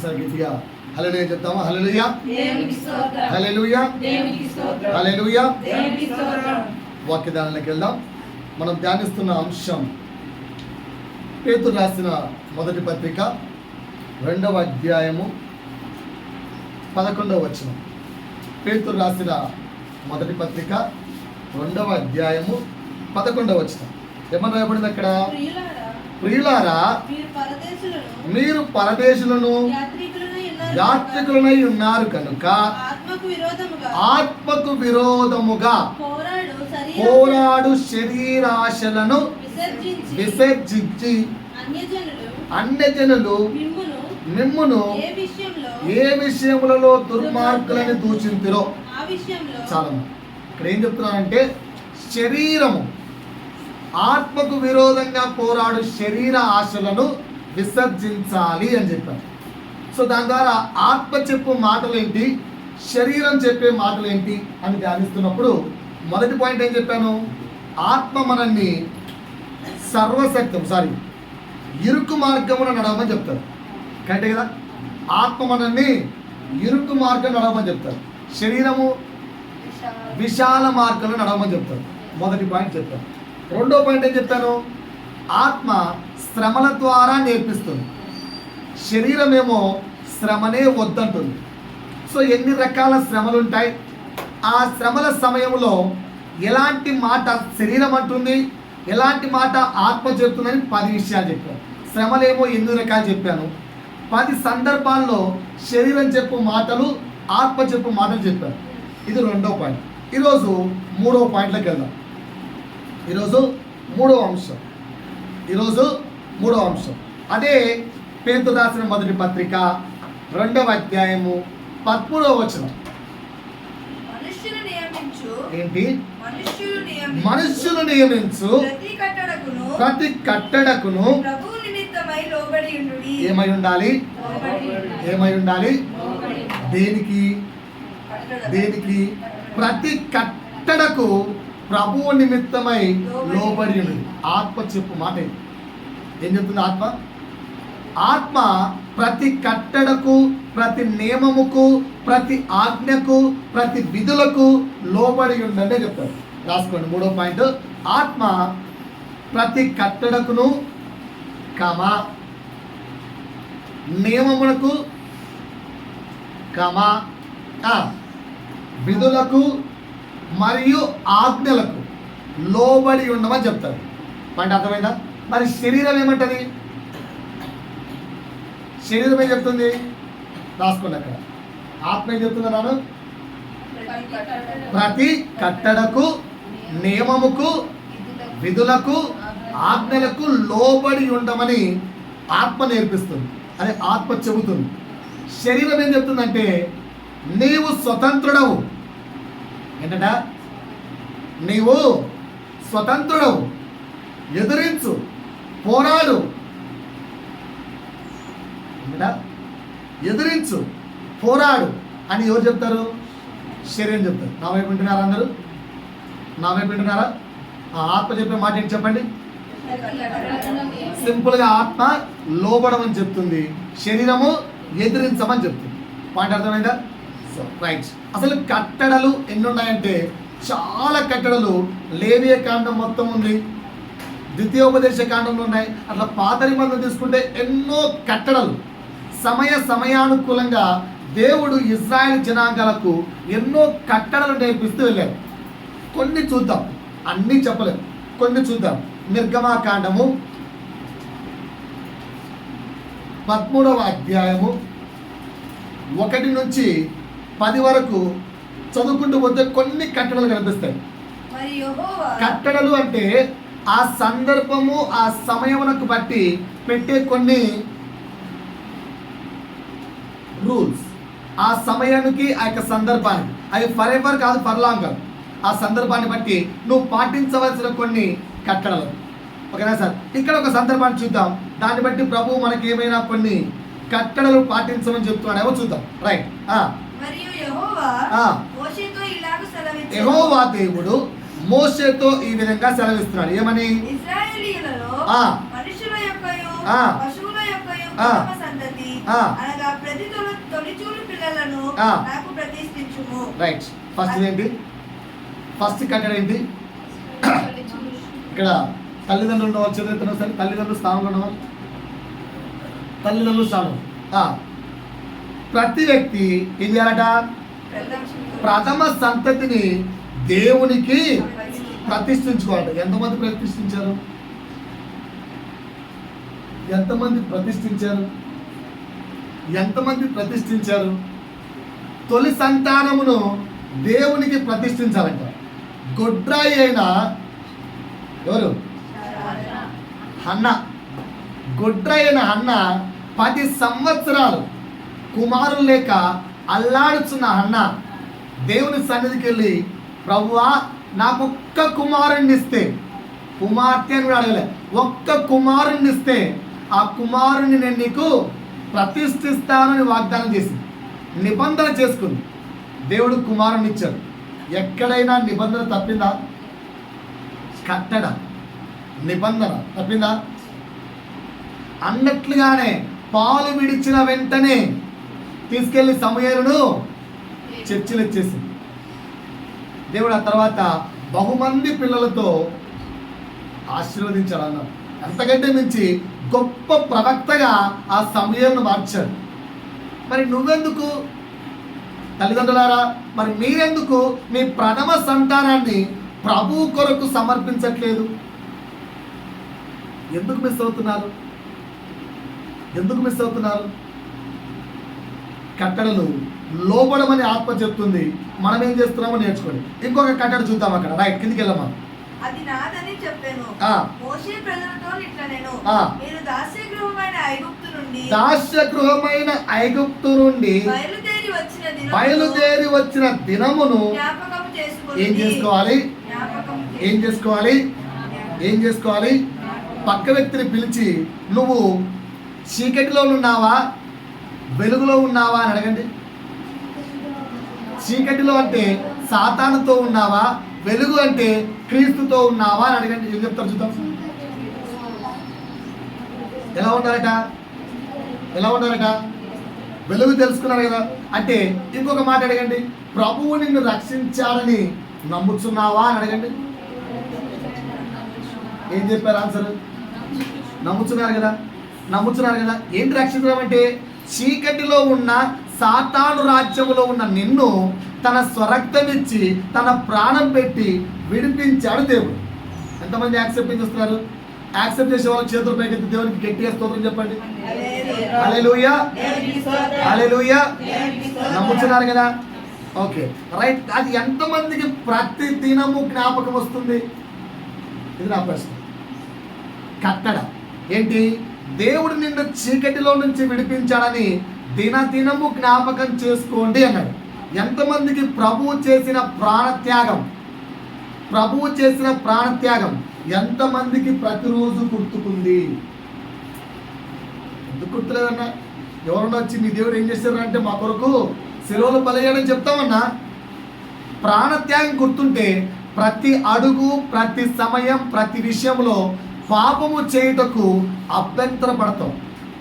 ఒకసారి గట్టిగా హల్లెలూయా చెప్తామా? హల్లెలూయా, హల్లెలూయా, హల్లెలూయా. వాక్యదానంలోకి వెళ్దాం. మనం ధ్యానిస్తున్న అంశం పేతురు రాసిన మొదటి పత్రిక 2వ అధ్యాయము 11వ వచనం. పేతురు రాసిన మొదటి పత్రిక 2వ అధ్యాయము 11వ వచనం. ఏమని రాయబడింది అక్కడ? ప్రియులారా, మీరు పరదేశులను యాత్రికులనై ఉన్నారు కనుక ఆత్మకు విరోధముగా పోరాడు శరీరాశలను విసర్జించి అన్యజనులు మిమ్మును ఏ విషయములలో దుర్మార్గులని దూషింతురో. చాలా ఇక్కడ ఏం చెప్తున్నానంటే, శరీరము ఆత్మకు విరోధంగా పోరాడు శరీర ఆశలను విసర్జించాలి అని చెప్పారు. సో దాని ద్వారా ఆత్మ చెప్పు మాటలు ఏంటి, శరీరం చెప్పే మాటలు ఏంటి అని ధ్యానిస్తున్నప్పుడు మొదటి పాయింట్ ఏం చెప్పాను? ఆత్మ మనల్ని ఇరుకు మార్గమున నడవమని చెప్తారు. కరెక్టే కదా? ఆత్మ మనల్ని ఇరుకు మార్గం నడవమని చెప్తారు, శరీరము విశాల మార్గంలో నడవమని చెప్తారు. మొదటి పాయింట్ చెప్పాను. రెండో పాయింట్ ఏం చెప్పాను? ఆత్మ శ్రమల ద్వారా నేర్పిస్తుంది, శరీరం ఏమో శ్రమనే వద్దంటుంది. సో ఎన్ని రకాల శ్రమలు ఉంటాయి, ఆ శ్రమల సమయంలో ఎలాంటి మాట శరీరం అంటుంది, ఎలాంటి మాట ఆత్మ చెప్తుందని 10 విషయాలు చెప్పాను. శ్రమలేమో 8 రకాలు చెప్పాను. 10 సందర్భాల్లో శరీరం చెప్పు మాటలు, ఆత్మ చెప్పు మాటలు చెప్పాను. ఇది రెండో పాయింట్. ఈరోజు మూడో పాయింట్లోకి వెళ్దాం. ఈరోజు మూడో అంశం అదే పేతురు రాసిన మొదటి పత్రిక 2వ అధ్యాయము 13వ వచనం. ఏంటి? మనుష్యులు నియమించు ప్రతి కట్టడకును ఏమై ఉండాలి? దేనికి? ప్రతి కట్టడకు ప్రభువు నిమిత్తమై లోబడి ఉంది. ఆత్మ చెప్పు మాట ఏం చెప్తుంది? ఆత్మ ప్రతి కట్టడకు, ప్రతి నియమముకు, ప్రతి ఆజ్ఞకు, ప్రతి విధులకు లోబడి ఉందంటే చెప్తారు. రాసుకోండి. మూడో పాయింట్, ఆత్మ ప్రతి కట్టడకును నియమమునకు విధులకు మరియు ఆజ్ఞలకు లోబడి ఉండమని చెప్తారు. పాయింట్ అర్థమైందా? మరి శరీరం ఏమంటది? శరీరం ఏం చెప్తుంది? రాసుకోండి. అక్కడ ఆత్మ ఏం చెప్తున్నాను? ప్రతి కట్టడకు, నియమముకు, విధులకు, ఆజ్ఞలకు లోబడి ఉండమని ఆత్మ నేర్పిస్తుంది, అదే ఆత్మ చెబుతుంది. శరీరం ఏం చెప్తుందంటే, నీవు స్వతంత్రుడవు. ఏంటంట? నీవు స్వతంత్రుడవు, ఎదురించు, పోరాడు. ఎదురించు, పోరాడు అని ఎవరు చెప్తారు? శరీరం చెప్తారు. నా వైపు వింటున్నారా? అందరూ నా వైపు వింటున్నారా? ఆత్మ చెప్పే మాట ఏంటి చెప్పండి? సింపుల్గా ఆత్మ లోబడమని చెప్తుంది, శరీరము ఎదిరించమని చెప్తుంది. పాయింట్ అర్థమైందా? So right. అసలు కట్టడలు ఎన్ని ఉన్నాయంటే చాలా కట్టడలు లేవియ కాండం మొత్తం ఉంది, ద్వితీయోపదేశ కాండంలో ఉన్నాయి. అట్లా పాత నిబంధన తీసుకుంటే ఎన్నో కట్టడలు సమయానుకూలంగా దేవుడు ఇజ్రాయెల్ జనాంగాలకు ఎన్నో కట్టడలు నేర్పిస్తూ వెళ్ళారు. కొన్ని చూద్దాం, అన్నీ చెప్పలేము, కొన్ని చూద్దాం. నిర్గమాకాండము 13వ అధ్యాయము 1 నుంచి 10 వరకు చదువుకుంటూ పోతే కొన్ని కట్టడలు కనిపిస్తాయి. కట్టడలు అంటే ఆ సందర్భము, ఆ సమయమునకు బట్టి పెట్టే కొన్ని రూల్స్. ఆ సమయానికి, ఆ యొక్క సందర్భానికి, అవి ఫర్ ఎవర్ కాదు, ఫర్ లాంగ్ కాదు, ఆ సందర్భాన్ని బట్టి నువ్వు పాటించవలసిన కొన్ని కట్టడలు. ఓకేనా సార్? ఇక్కడ ఒక సందర్భాన్ని చూద్దాం, దాన్ని బట్టి ప్రభువు మనకి ఏమైనా కొన్ని కట్టడలు పాటించమని చెప్తున్నాడేమో చూద్దాం. రైట్. యెహోవా దేవుడు మోషేతో ఈ విధంగా సెలవిస్తున్నాడు. ఏమని? అనగా ప్రతి తొలిచూలు పిల్లలను నాకు ప్రతిష్ఠించుము. రైట్. ఫస్ట్ ఏంటి? ఫస్ట్ కట్టడం ఏంటి? ఇక్కడ తల్లిదండ్రులు ఉన్నవాళ్ళు చదువుతున్నా సరే తల్లిదండ్రులు స్థానంలో ఉన్నవాళ్ళు తల్లిదండ్రులు స్థానం. ప్రతి వ్యక్తి ఏం చేయాలట? ప్రథమ సంతతిని దేవునికి ప్రతిష్ఠించుకోవాలి. ఎంతమంది ప్రతిష్ఠించారు? ఎంతమంది ప్రతిష్ఠించారు? ఎంతమంది ప్రతిష్ఠించారు? తొలి సంతానమును దేవునికి ప్రతిష్ఠించాలంట. గొడ్రాయి అయిన ఎవరు? హన్న. గొడ్రాయి అయిన హన్న 10 సంవత్సరాలు కుమారులు లేక అల్లాడుచున్న హన్న దేవుని సన్నిధికి వెళ్ళి, ప్రభువా నాకు ఒక్క కుమారుణ్ణి ఇస్తే, కుమార్తె అని కూడా అడగలే, ఒక్క కుమారుణ్ణి ఇస్తే ఆ కుమారుణ్ణి నేను నీకు ప్రతిష్ఠిస్తానని వాగ్దానం చేసింది. నిబంధన చేసుకుంది. దేవుడు కుమారుని ఇచ్చాడు. ఎక్కడైనా నిబంధన తప్పిందా? కట్టడ నిబంధన తప్పిందా? అన్నట్లుగానే పాలు విడిచిన వెంటనే తీసుకెళ్లి సమూయేలును చర్చిలు ఇచ్చేసింది. దేవుడు ఆ తర్వాత బహుమంది పిల్లలతో ఆశీర్వదించాడు అన్నాడు. అంతకంటే మించి గొప్ప ప్రవక్తగా ఆ సమూయేలును మార్చాడు. మరి నువ్వెందుకు తల్లిదండ్రులారా, మరి మీరెందుకు మీ ప్రథమ సంతానాన్ని ప్రభువు కొరకు సమర్పించట్లేదు? ఎందుకు మిస్ అవుతున్నారు? ఎందుకు మిస్ అవుతున్నారు? కట్టడలు లోబడమని ఆత్మ చెప్తుంది. మనం ఏం చేస్తున్నామో నేర్చుకోండి. ఇంకొక కట్టడ చూద్దాం. అక్కడ రైట్ కిందికి వెళ్ళమ్మా. అది నాదని చెప్పాను. మోషే ప్రజలతో ఇట్లా నేను మీరు దాస్యగృహమైన ఐగుప్తు నుండి బయలుదేరి వచ్చిన దినమును ఏం చేసుకోవాలి? పక్క వ్యక్తిని పిలిచి, నువ్వు చీకటిలో ఉన్నావా వెలుగులో ఉన్నావా అని అడగండి. చీకటిలో అంటే సాతానుతో ఉన్నావా, వెలుగు అంటే క్రీస్తుతో ఉన్నావా అని అడగండి. ఏం చెప్తారు చూద్దాం. ఎలా ఉన్నారట? వెలుగు తెలుసుకున్నారు కదా. అంటే ఇంకొక మాట అడగండి, ప్రభువు నిన్ను రక్షించాలని నమ్ముచున్నావా అని అడగండి. ఏం చెప్పారు ఆన్సర్? నమ్ముచున్నారు కదా. ఏంటి రక్షించడం అంటే? చీకటిలో ఉన్న సాతాను రాజ్యములో ఉన్న నిన్ను తన స్వరక్తమిచ్చి తన ప్రాణం పెట్టి విడిపించాడు దేవుడు. ఎంతమంది యాక్సెప్ట్ చేస్తున్నారు? యాక్సెప్ట్ చేసే వాళ్ళకి చేతులు పైకెత్తి దేవునికి గట్టిగా స్తోత్రం చెప్పండి. హల్లెలూయా, హల్లెలూయా. నమ్ముతున్నారు కదా. Okay right. అది ఎంతమందికి ప్రతి దినము జ్ఞాపకం వస్తుంది? ఇది నా ప్రశ్న. కట్టడ ఏంటి? దేవుడు నిన్ను చీకటిలో నుంచి విడిపించాడని దినదినము జ్ఞాపకం చేసుకోండి అన్నాడు. ఎంతమందికి ప్రభువు చేసిన ప్రాణత్యాగం ఎంతమందికి ప్రతిరోజు గుర్తుకుంది? ఎందుకు గుర్తులేదన్నా? ఎవరన్నా వచ్చి మీ దేవుడు ఏం చేశారు అంటే మా కొరకు శిలువలో బలయ్యాడని చెప్తామన్నా. ప్రాణత్యాగం గుర్తుంటే ప్రతి అడుగు, ప్రతి సమయం, ప్రతి విషయంలో పాపము చేయుటకు అభ్యంతరపడతాం,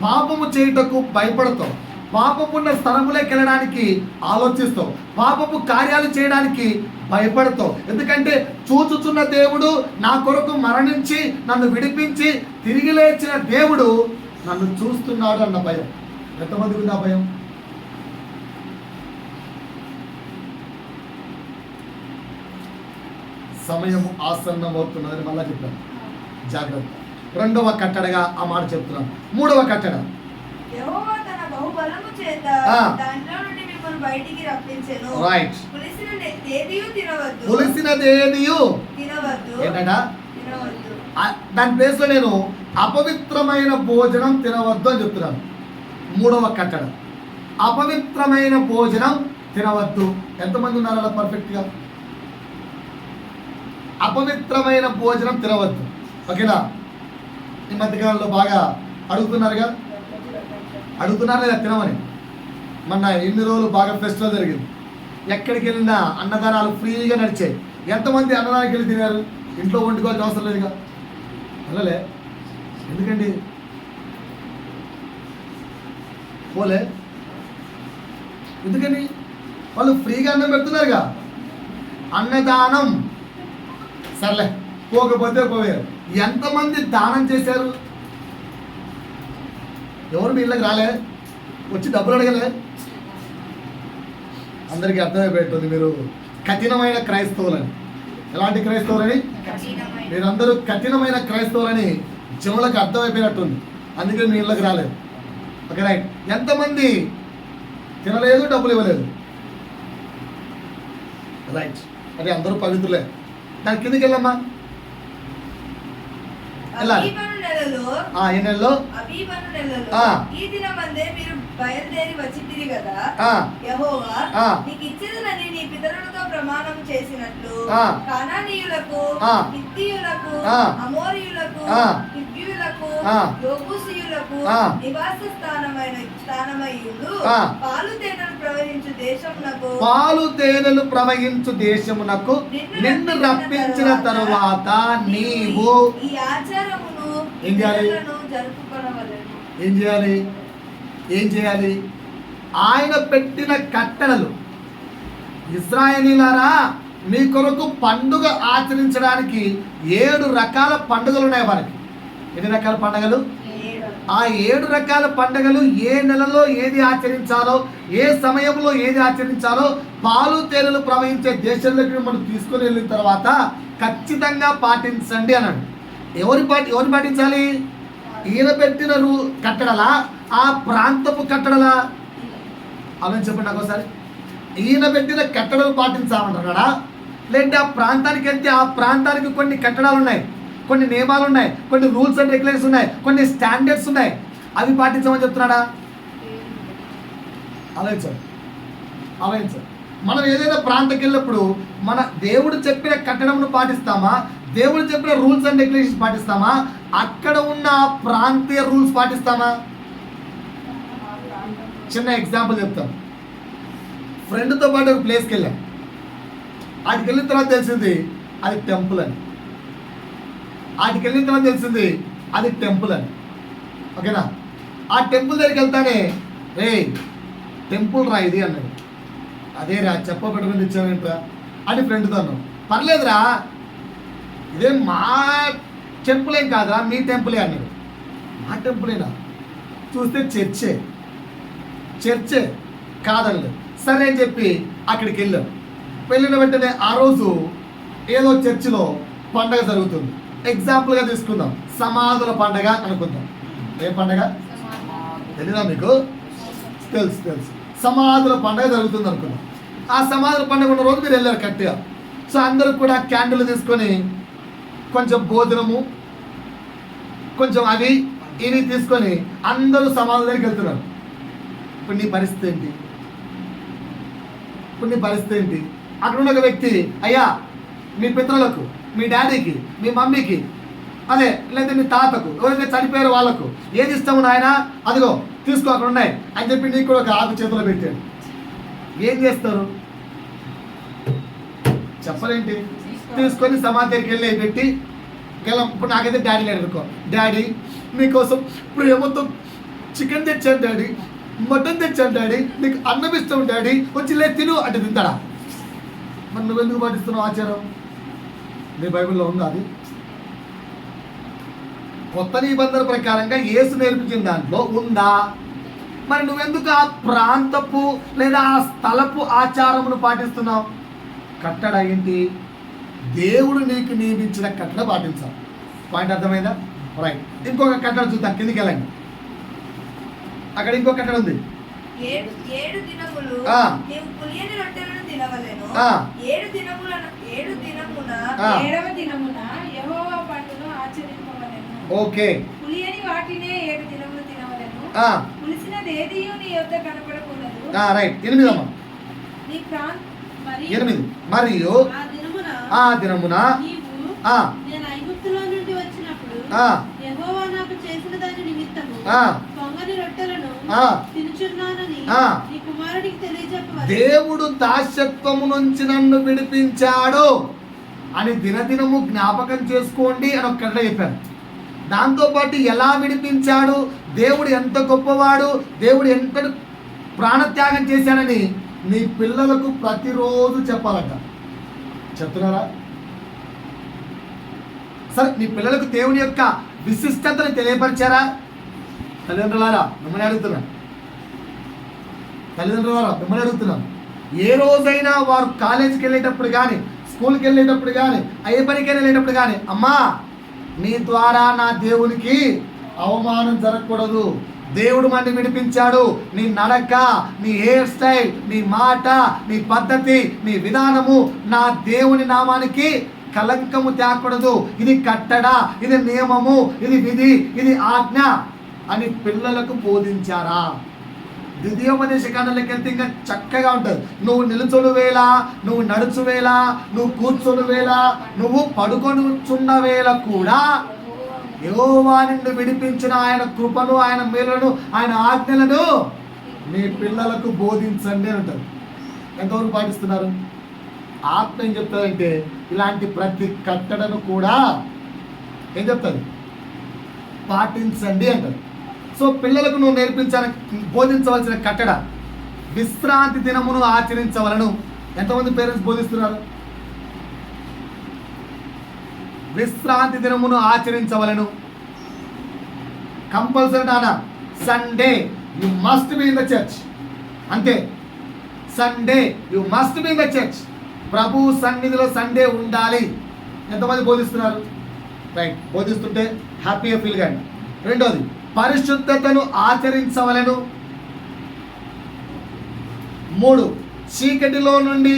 పాపము చేయుటకు భయపడతాం, పాపమున్న స్థలములోకి వెళ్ళడానికి ఆలోచిస్తాం, పాపపు కార్యాలు చేయడానికి భయపడతాం. ఎందుకంటే చూచుచున్న దేవుడు నా కొరకు మరణించి నన్ను విడిపించి తిరిగి లేచిన దేవుడు నన్ను చూస్తున్నాడు అన్న భయం. ఎంతమందికి ఉంది ఆ భయం? సమయం ఆసన్నం అవుతున్నదని మళ్ళా చెప్పాను. జాగ్రత్త. రెండవ కట్టడగా ఆ మాట చెప్తున్నాను. మూడవ కట్టడ, యెహోవా తన బహుబలము చేత దాంట్లో నుండి మిమ్మల్ని బయటికి రప్పించెను. రైట్. పులిసినదేదియు తినవద్దు. ఏంటట? దాని ప్లేస్ లో నేను అపవిత్రమైన భోజనం తినవద్దు అని చెప్తున్నాను. మూడవ కట్టడ, అపవిత్రమైన భోజనం తినవద్దు. ఎంతమంది ఉన్నారు అలా పర్ఫెక్ట్గా? అపవిత్రమైన భోజనం తినవద్దు. ఓకేనా? ఈ మధ్యకాలంలో బాగా అడుగుతున్నారు లేదా తినమని. మొన్న ఎన్ని రోజులు బాగా ఫెస్టివల్ జరిగింది. ఎక్కడికి వెళ్ళినా అన్నదానాలు ఫ్రీగా నడిచాయి. ఎంతమంది అన్నదానానికి వెళ్ళి తినారు? ఇంట్లో వండుకోవాల్సిన అవసరం లేదుగా. వెళ్ళలే. ఎందుకండి? పోలే. ఎందుకని? వాళ్ళు ఫ్రీగా అన్నం పెడుతున్నారుగా. అన్నదానం సర్లే, పోకపోతే పోయారు. ఎంతమంది దానం చేశారు? ఎవరు మీ ఇళ్ళకి రాలే, వచ్చి డబ్బులు అడగలే. అందరికీ అర్థమైపోతుంది మీరు కఠినమైన క్రైస్తవులని. ఎలాంటి క్రైస్తవులని? మీరందరూ కఠినమైన క్రైస్తవులని జనులకు అర్థమైపోయినట్టుంది. అందుకే మీ ఇళ్ళకి రాలేదు. Okay right. ఎంతమంది తినలేదు, డబ్బులు ఇవ్వలేదు? రైట్. అది అందరూ పవిత్రులే. దాని కిందకి వెళ్ళమ్మా. వెళ్ళాలి. ఏ నెలలో? ఈ దినమందే మీరు బయలుదేరి వచ్చితిరి కదా, యెహోవా నీకు ఇచ్చినదని నీ పితరులతో ప్రమాణం చేసినట్లు కనానీయులకు, హిత్తీయులకు, అమోరీయులకు, హివ్వీయులకు, యెబూసీయులకు నివాస స్థానమయ్యుండు పాలు తేనెలు ప్రవహించు దేశమునకు నిన్ను రప్పించిన తరువాత నీవు ఈ ఆచారమును ఏం చేయాలి? జరుపుకొనవలెను. ఏం చేయాలి? ఆయన పెట్టిన కట్టడలు. ఇశ్రాయేలీయులారా, మీ కొరకు పండుగ ఆచరించడానికి 7 రకాల పండుగలు ఉన్నాయి వారికి. ఎన్ని రకాల పండుగలు? ఆ 7 రకాల పండుగలు ఏ నెలలో ఏది ఆచరించాలో, ఏ సమయంలో ఏది ఆచరించాలో పాలు తేనెలు ప్రవహించే దేశంలోకి మనం తీసుకొని వెళ్ళిన తర్వాత ఖచ్చితంగా పాటించండి అన్నాడు. ఎవరు పాటించాలి? ఈయన పెట్టిన కట్టడలా, ఆ ప్రాంతపు కట్టడలా? అలా చెప్పండి నాకు ఒకసారి. ఈయన పెట్టిన కట్టడలు పాటించాలంటున్నాడా, లేదంటే ఆ ప్రాంతానికి వెళ్తే ఆ ప్రాంతానికి కొన్ని కట్టడాలు ఉన్నాయి, కొన్ని నియమాలు ఉన్నాయి, కొన్ని రూల్స్ అండ్ రెగ్యులేషన్స్ ఉన్నాయి, కొన్ని స్టాండర్డ్స్ ఉన్నాయి, అవి పాటించమని చెప్తున్నాడా? ఆలోచించాలి. మనం ఏదైనా ప్రాంతానికి వెళ్ళినప్పుడు మన దేవుడు చెప్పిన కట్టడంను పాటిస్తామా, దేవుడు చెప్పిన రూల్స్ అండ్ రెగ్యులేషన్స్ పాటిస్తామా, అక్కడ ఉన్న ప్రాంతీయ రూల్స్ పాటిస్తామా? చిన్న ఎగ్జాంపుల్ చెప్తాను. ఫ్రెండ్తో పాటు ఒక ప్లేస్కి వెళ్ళాం. వాటికి వెళ్ళిన తర్వాత తెలిసింది అది టెంపుల్ అని. ఓకేనా? ఆ టెంపుల్ దగ్గరికి వెళ్తానే, రే టెంపుల్ రా ఇది అన్నాడు. అదే రా చెప్పబెట్టుకుని తెచ్చావేంట్రా అని ఫ్రెండ్తో అన్నాం. పర్లేదురా, ఇదేం మా టెంపుల్ ఏం కాదురా, మీ టెంపులే అన్నాడు. మా టెంపులేనా? చూస్తే చర్చే కాదండి. సరే అని చెప్పి అక్కడికి వెళ్ళిన వెంటనే ఆ రోజు ఏదో చర్చిలో పండగ జరుగుతుంది. ఎగ్జాంపుల్గా తీసుకుందాం, సమాధుల పండగ అనుకుందాం. ఏ పండగ తెలీదా మీకు? తెలుసు. సమాధుల పండగ జరుగుతుంది అనుకుందాం. ఆ సమాధుల పండగ ఉన్న రోజు మీరు వెళ్ళారు కరెక్ట్గా. సో అందరూ కూడా క్యాండిల్ తీసుకొని కొంచెం భోజనము, కొంచెం అవి ఇవి తీసుకొని అందరూ సమాధుల దగ్గరికి వెళ్తున్నారు. ఇప్పుడు నీ పరిస్థితి ఏంటి? అక్కడ ఉన్న ఒక వ్యక్తి, అయ్యా మీ పితరులకు, మీ డాడీకి, మీ మమ్మీకి, అదే లేదా మీ తాతకు, ఎవరైతే చనిపోయారో వాళ్ళకు ఏది ఇస్తాము నాయన, అదిగో తీసుకో అక్కడ ఉన్నాయి అని చెప్పి నీకు కూడా ఒక ఆకు చేతిలో పెట్టాడు. ఏం చేస్తారు? చెప్పలేంటి? తీసుకొని సమాధి దగ్గరికి వెళ్ళి పెట్టి ఇప్పుడు నాకైతే డాడీ లేడు అనుకో, డాడీ మీకోసం ప్రేమతో చికెన్ తెచ్చాను డాడీ, మటన్ తెచ్చాను డాడీ, నీకు అన్నం ఇస్తాం డాడీ, వచ్చి లేదు తిను అంటే తింటాడా? మరి నువ్వెందుకు పాటిస్తున్నావు ఆచారం? నీ బైబిల్లో ఉందా అది? కొత్త నిబంధన ప్రకారంగా యేసు నేర్పించిన దాంట్లో ఉందా? మరి నువ్వెందుకు ఆ ప్రాంతపు లేదా ఆ స్థలపు ఆచారమును పాటిస్తున్నావు? కట్టడ ఏంటి? దేవుడు నీకు నియమించిన కట్టడ పాటించాలి. పాయింట్ అర్థమైందా? రైట్. ఇంకొక కట్టడ చూద్దాం, కిందికి వెళ్ళండి. అక్కడ ఇంకొక కట్టడ ఉంది. 7 దినములు నీవు పులియని రొట్టెలను తినవలెను. 7 దినమున 7వ దినమున యెహోవా పండుగను ఆచరింపవలెను. ఓకే. పులియని వాటినే 7 దినములు తినవలెను. పులిసినదేదియు నీ యొద్ద కనపడకూడదు. రైట్. 8 అమ్మ. నీ ప్రాంత 8 మరియు ఆ దినమున నేను ఐగుప్తులో నుండి వచ్చినప్పుడు యెహోవా నాకు చేసిన దాని నిమిత్తము పొంగని రొట్టెలను తినుచున్నానని నీ కుమారుడికి తెలియజెప్పవలెను. దేవుడు దాస్యత్వము నుంచి నన్ను విడిపించాడు అని దినదినము జ్ఞాపకం చేసుకోండి అని ఒక్కటే చెప్పాను. దాంతోపాటు ఎలా విడిపించాడు, దేవుడు ఎంత గొప్పవాడు, దేవుడు ఎంత ప్రాణత్యాగం చేశాడని నీ పిల్లలకు ప్రతిరోజు చెప్పాలట. చెప్తున్నారా? సరే, నీ పిల్లలకు దేవుని యొక్క విశిష్టతను తెలియపరిచారా? తల్లిదండ్రులారా మిమ్మల్ని అడుగుతున్నాను, ఏ రోజైనా వారు కాలేజీకి వెళ్ళేటప్పుడు కానీ, స్కూల్కి వెళ్ళేటప్పుడు కానీ, ఏ పనికి వెళ్ళేటప్పుడు కానీ, అమ్మా నీ ద్వారా నా దేవునికి అవమానం జరగకూడదు, దేవుడు మనని విడిపించాడు, నీ నడక, నీ హెయిర్ స్టైల్, నీ మాట, నీ పద్ధతి, నీ విధానము నా దేవుని నామానికి కలంకము తేకూడదు, ఇది కట్టడ, ఇది నియమము, ఇది విధి, ఇది ఆజ్ఞ అని పిల్లలకు బోధించారా? ద్వితీయోపదేశ కాండంలోకి వెళ్తే ఇంకా చక్కగా ఉంటుంది. నువ్వు నిలుచుడు వేళ, నువ్వు నడుచు వేళ, నువ్వు కూర్చొని వేళ, నువ్వు పడుకొనుచున్న వేళ కూడా యెహోవా నిన్ను విడిపించిన ఆయన కృపను, ఆయన మేలులను, ఆయన ఆజ్ఞలను మీ పిల్లలకు బోధించండి అని అంటారు. ఎంతవరకు పాటిస్తున్నారు? ఆత్మ ఏం చెప్తారంటే ఇలాంటి ప్రతి కట్టడను కూడా ఏం చెప్తారు? పాటించండి అంటారు. సో పిల్లలకు నువ్వు బోధించవలసిన కట్టడ, విశ్రాంతి దినమును ఆచరించవలను. ఎంతమంది పేరెంట్స్ బోధిస్తున్నారు? విశ్రాంతి దినమును ఆచరించవలను. కంపల్సరీ నాన్న, Sunday you must be in the church. అంతే, Sunday you must be in the church. ప్రభు సన్నిధిలో సండే ఉండాలి. ఎంతమంది బోధిస్తున్నారు? రైట్, బోధిస్తుంటే హ్యాపీగా ఫీల్ కండి. రెండోది, పరిశుద్ధతను ఆచరించవలను. 3, చీకటిలో నుండి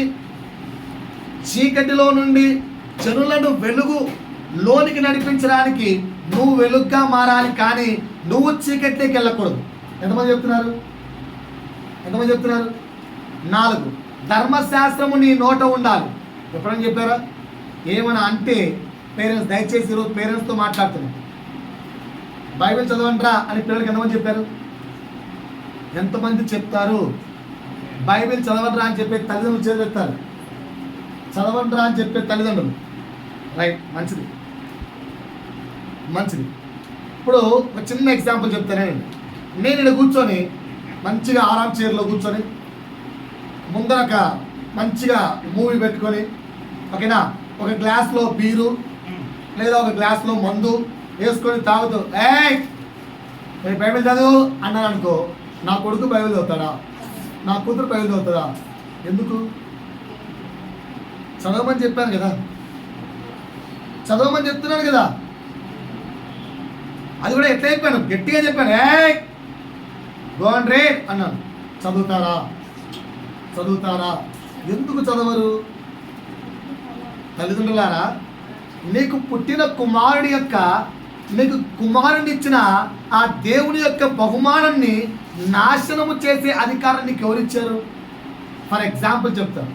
జనులను వెలుగు లోనికి నడిపించడానికి నువ్వు వెలుగుగా మారాలి, కానీ నువ్వు చీకట్లోకి వెళ్ళకూడదు. ఎంతమంది చెప్తున్నారు? 4, ధర్మశాస్త్రము నీ నోట ఉండాలి. ఎప్పుడైనా చెప్పారా? ఏమన్నా అంటే పేరెంట్స్, దయచేసి ఈరోజు పేరెంట్స్తో మాట్లాడుతున్నాను, బైబిల్ చదవండిరా అని పిల్లలకి ఎంతమంది చెప్పారు? ఎంతమంది చెప్తారు? బైబిల్ చదవండిరా అని చెప్పే తల్లిదండ్రులు చేస్తారు, చదవండిరా అని చెప్పే తల్లిదండ్రులు. రైట్, మంచిది. ఇప్పుడు ఒక చిన్న ఎగ్జాంపుల్ చెప్తానండి. నేను ఇక్కడ కూర్చొని మంచిగా ఆరామ్ చైర్లో కూర్చొని ముందర ఒక మంచిగా మూవీ పెట్టుకొని, ఓకేనా, ఒక గ్లాస్లో బీరు లేదా ఒక గ్లాస్లో మందు వేసుకొని తాగుతూ నేను బైబిల్ చదువు అన్నాను అనుకో, నా కొడుకు బైబిల్ చదువుతాడా? నా కూతురు బైబిల్ చదువుతుందా? ఎందుకు? చదవమని చెప్పాను కదా, చదవమని చెప్తున్నాను కదా. అది కూడా ఎట్లా చెప్పాను? గట్టిగా చెప్పాను, గో అండ్ రీడ్ అన్నాను. చదువుతారా? ఎందుకు చదవరు? తల్లిదండ్రులారా, నీకు పుట్టిన కుమారుడి యొక్క, నీకు కుమారుని ఇచ్చిన ఆ దేవుని యొక్క బహుమానాన్ని నాశనము చేసే అధికారం నీకు ఎవరిచ్చారు? ఫర్ ఎగ్జాంపుల్ చెప్తాను,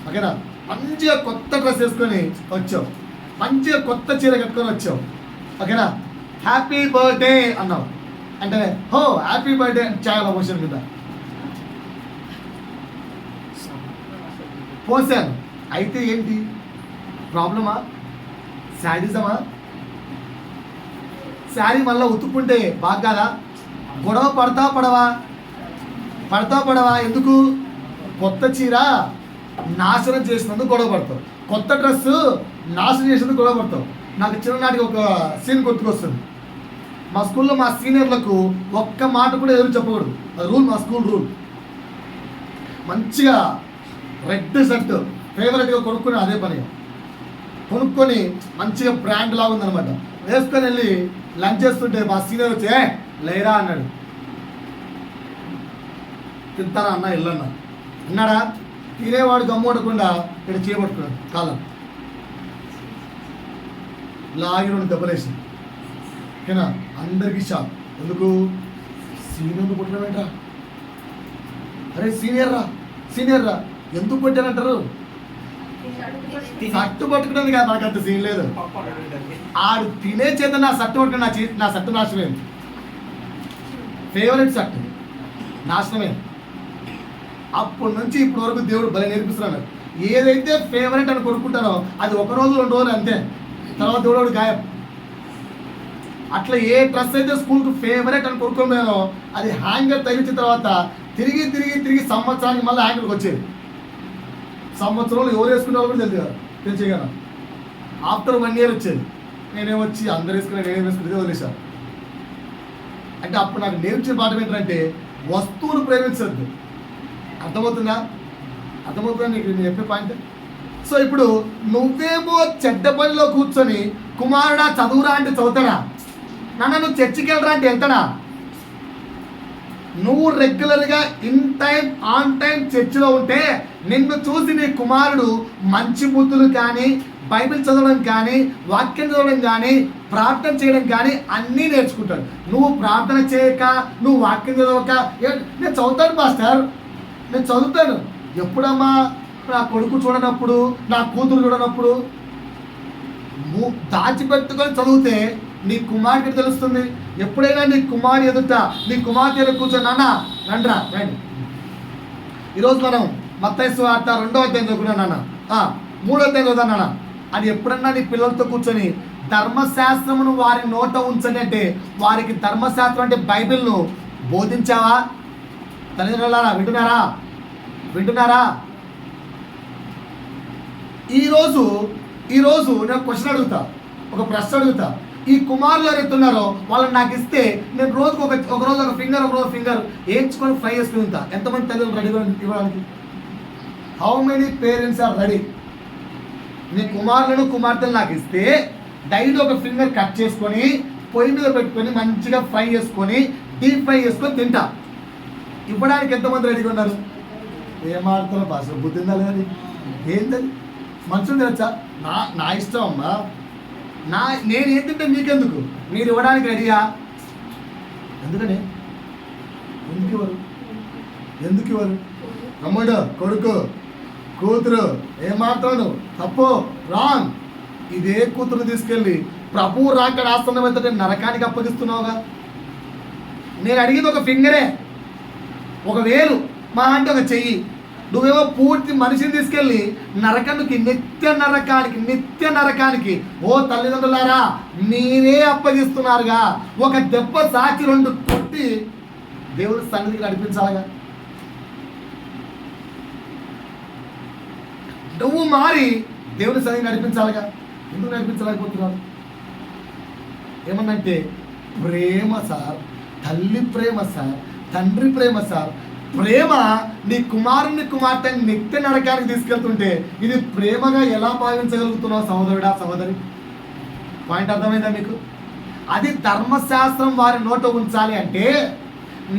ఓకేనా, మంచిగా కొత్త డ్రెస్ వేసుకొని వచ్చావు, మంచిగా కొత్త చీర కట్టుకొని వచ్చావు, ఓకేనా, హ్యాపీ బర్త్డే అన్నావు అంటే హో హ్యాపీ బర్త్డే చాలా ఎమోషన్ మీద పోసాను. అయితే ఏంటి ప్రాబ్లమా? శాడిజమా? శారీ మళ్ళీ ఉతుక్కుంటే బాగా గొడవ పడతావా? ఎందుకు? కొత్త చీర నాశనం చేసినందుకు గొడవ పడతావు, కొత్త డ్రెస్సు నాశనం చేసినందుకు గొడవ పడతావు. నాకు చిన్ననాటికి ఒక సీన్ గుర్తుకొస్తుంది. మా స్కూల్లో మా సీనియర్లకు ఒక్క మాట కూడా ఎదురు చెప్పకూడదు, అది రూల్, మా స్కూల్ రూల్. మంచిగా రెడ్ షర్ట్ ఫేవరెట్గా కొనుక్కొని, అదే పనిగా కొనుక్కొని మంచిగా బ్రాండ్ లాగా ఉందనమాట, వేసుకొని వెళ్ళి లంచ్ చేస్తుంటే మా సీనియర్ వచ్చి లేరా అన్నాడు. తింటారా అన్న ఇల్లన్నా అన్నాడా? తినేవాడు గమ్ముడకుండా ఇక్కడ చేయబట్టుకున్నాడు, కాలం లాగి 2 దెబ్బలేసి. ఓకేనా, అందరికీ షాక్. ఎందుకు? సీనియర్ను కొట్టడమేంట్రా? అరే సీనియర్ రా ఎందుకు కొట్టానంటారు? సట్టు పట్టుకున్నది కాదు, నాకు అంత సీన్ లేదు. ఆడు తినే చేత నా సట్టు పట్టుకుని నా సట్టు నాశనమైంది. ఫేవరెట్ సట్టు నాశనమైంది. అప్పటి నుంచి ఇప్పటి వరకు దేవుడు భలే నేర్పిస్తున్నాడు. ఏదైతే ఫేవరెట్ అని కొనుక్కుంటానో అది 1 రోజు 2 రోజులు అంతే, తర్వాత దేవుడు గాయం. అట్లా ఏ డ్రెస్ అయితే స్కూల్కి ఫేవరెట్ అని కొనుక్కోలేదో అది హ్యాంగర్ తగిలించిన తర్వాత తిరిగి తిరిగి తిరిగి సంవత్సరానికి మళ్ళీ హ్యాంగర్కి వచ్చేది. సంవత్సరంలో ఎవరు వేసుకునే వాళ్ళు కూడా తెలియదు, తెలిసేగా. ఆఫ్టర్ 1 year వచ్చేది. నేనేమొచ్చి అందరు వేసుకునే నేనేం వేసుకునేది వదిలేశాను. అంటే అప్పుడు నాకు నేర్చిన పాఠం ఏంటంటే వస్తువును ప్రేమించద్దు. అర్థమవుతుందా నీకు నేను చెప్పే పాయింట్? సో ఇప్పుడు నువ్వేమో చెడ్డ పనిలో కూర్చొని కుమారుడా చదువురా అంటే చదువుతాడా? నాన్న నువ్వు చర్చికి వెళ్ళరా అంటే వెళ్తాడా? నువ్వు రెగ్యులర్గా ఇన్ టైం ఆన్ టైం చర్చిలో ఉంటే నిన్ను చూసి నీ కుమారుడు మంచి బుద్ధులు కానీ, బైబిల్ చదవడం కానీ, వాక్యం చదవడం కానీ, ప్రార్థన చేయడం కానీ అన్నీ నేర్చుకుంటాడు. నువ్వు ప్రార్థన చేయక, నువ్వు వాక్యం చదవక, నేను చదువుతాను మాస్టర్, నేను చదువుతాను. ఎప్పుడమ్మా? నా కొడుకు చూడనప్పుడు, నా కూతురు చూడనప్పుడు. దాచిపెట్టుకొని చదివితే నీ కుమారుడికి తెలుస్తుంది. ఎప్పుడైనా నీ కుమారుడు ఎదుట, నీ కుమార్తె ఎదుట కూర్చొని నాన్న రండి. ఈరోజు మనం మత్తయి సువార్త 2వ అధ్యాయం చదువుకున్నాం నాన్న, 3వ అధ్యాయం చదువుతాను నాన్న. అది ఎప్పుడన్నా నీ పిల్లలతో కూర్చొని ధర్మశాస్త్రమును వారి నోట ఉంచండి అంటే వారికి ధర్మశాస్త్రం అంటే బైబిల్ను బోధించావా? తల్లిదండ్రులారా వింటున్నారా? ఈరోజు నేను క్వశ్చన్ అడుగుతా, ఒక ప్రశ్న అడుగుతా. ఈ కుమారులు ఎవరైతున్నారో వాళ్ళని నాకు ఇస్తే నేను రోజుకు ఒక రోజు ఒక ఫింగర్ వేయించుకొని ఫ్రై చేసుకుని ఉంటా. ఎంతమంది తల్లిదండ్రులు రెడీగా ఇవ్వడానికి? How many parents are ready? నీ కుమారులను కుమార్తెలు నాకు ఇస్తే డైలీ ఒక ఫింగర్ కట్ చేసుకొని పొయ్యి మీద పెట్టుకొని మంచిగా ఫ్రై చేసుకొని డీప్ ఫ్రై చేసుకొని తింటా. ఇవ్వడానికి ఎంతమంది రెడీగా ఉన్నారు? ఏమాడుతున్నా భాష బుద్ధి ఉందా లేదా? ఏంటది మనుషులు తెచ్చా? నా ఇష్టం అమ్మా. నేను ఏం తింటే మీకెందుకు? మీరు ఇవ్వడానికి రెడీయా? ఎందుకని? ఎందుకు ఇవ్వరు? తమ్ముడు, కొడుకు, కూతురు ఏం మాట్లాడు? తప్పు, రాంగ్. ఇదే కూతురు తీసుకెళ్ళి ప్రభువు రాకడ ఆసనం అయితే నరకానికి అప్పగిస్తున్నావుగా. నేను అడిగింది ఒక ఫింగరే, ఒక వేలు, మా అంటే ఒక చెయ్యి. నువ్వేమో పూర్తి మనిషిని తీసుకెళ్ళి నరకానికి, నిత్య నరకానికి. ఓ తల్లిదండ్రులారా, మీరే అప్పగిస్తున్నారుగా. ఒక దెబ్బ సాకి 2 కొట్టి దేవుడి సన్నిధికి నడిపించాలిగా. నువ్వు మారి దేవుడి సన్నిధికి నడిపించాలిగా. ఎందుకు నడిపించలేకపోతున్నావు? ఏమన్నంటే ప్రేమ సార్, తల్లి ప్రేమ సార్, తండ్రి ప్రేమ సార్. ప్రేమ నీ కుమారుని కుమార్తెని నిత్య నరకానికి తీసుకెళ్తుంటే ఇది ప్రేమగా ఎలా భావించగలుగుతున్నావు సహోదరుడా, సహోదరి? పాయింట్ అర్థమైందా మీకు? అది ధర్మశాస్త్రం వారి నోట ఉంచాలి అంటే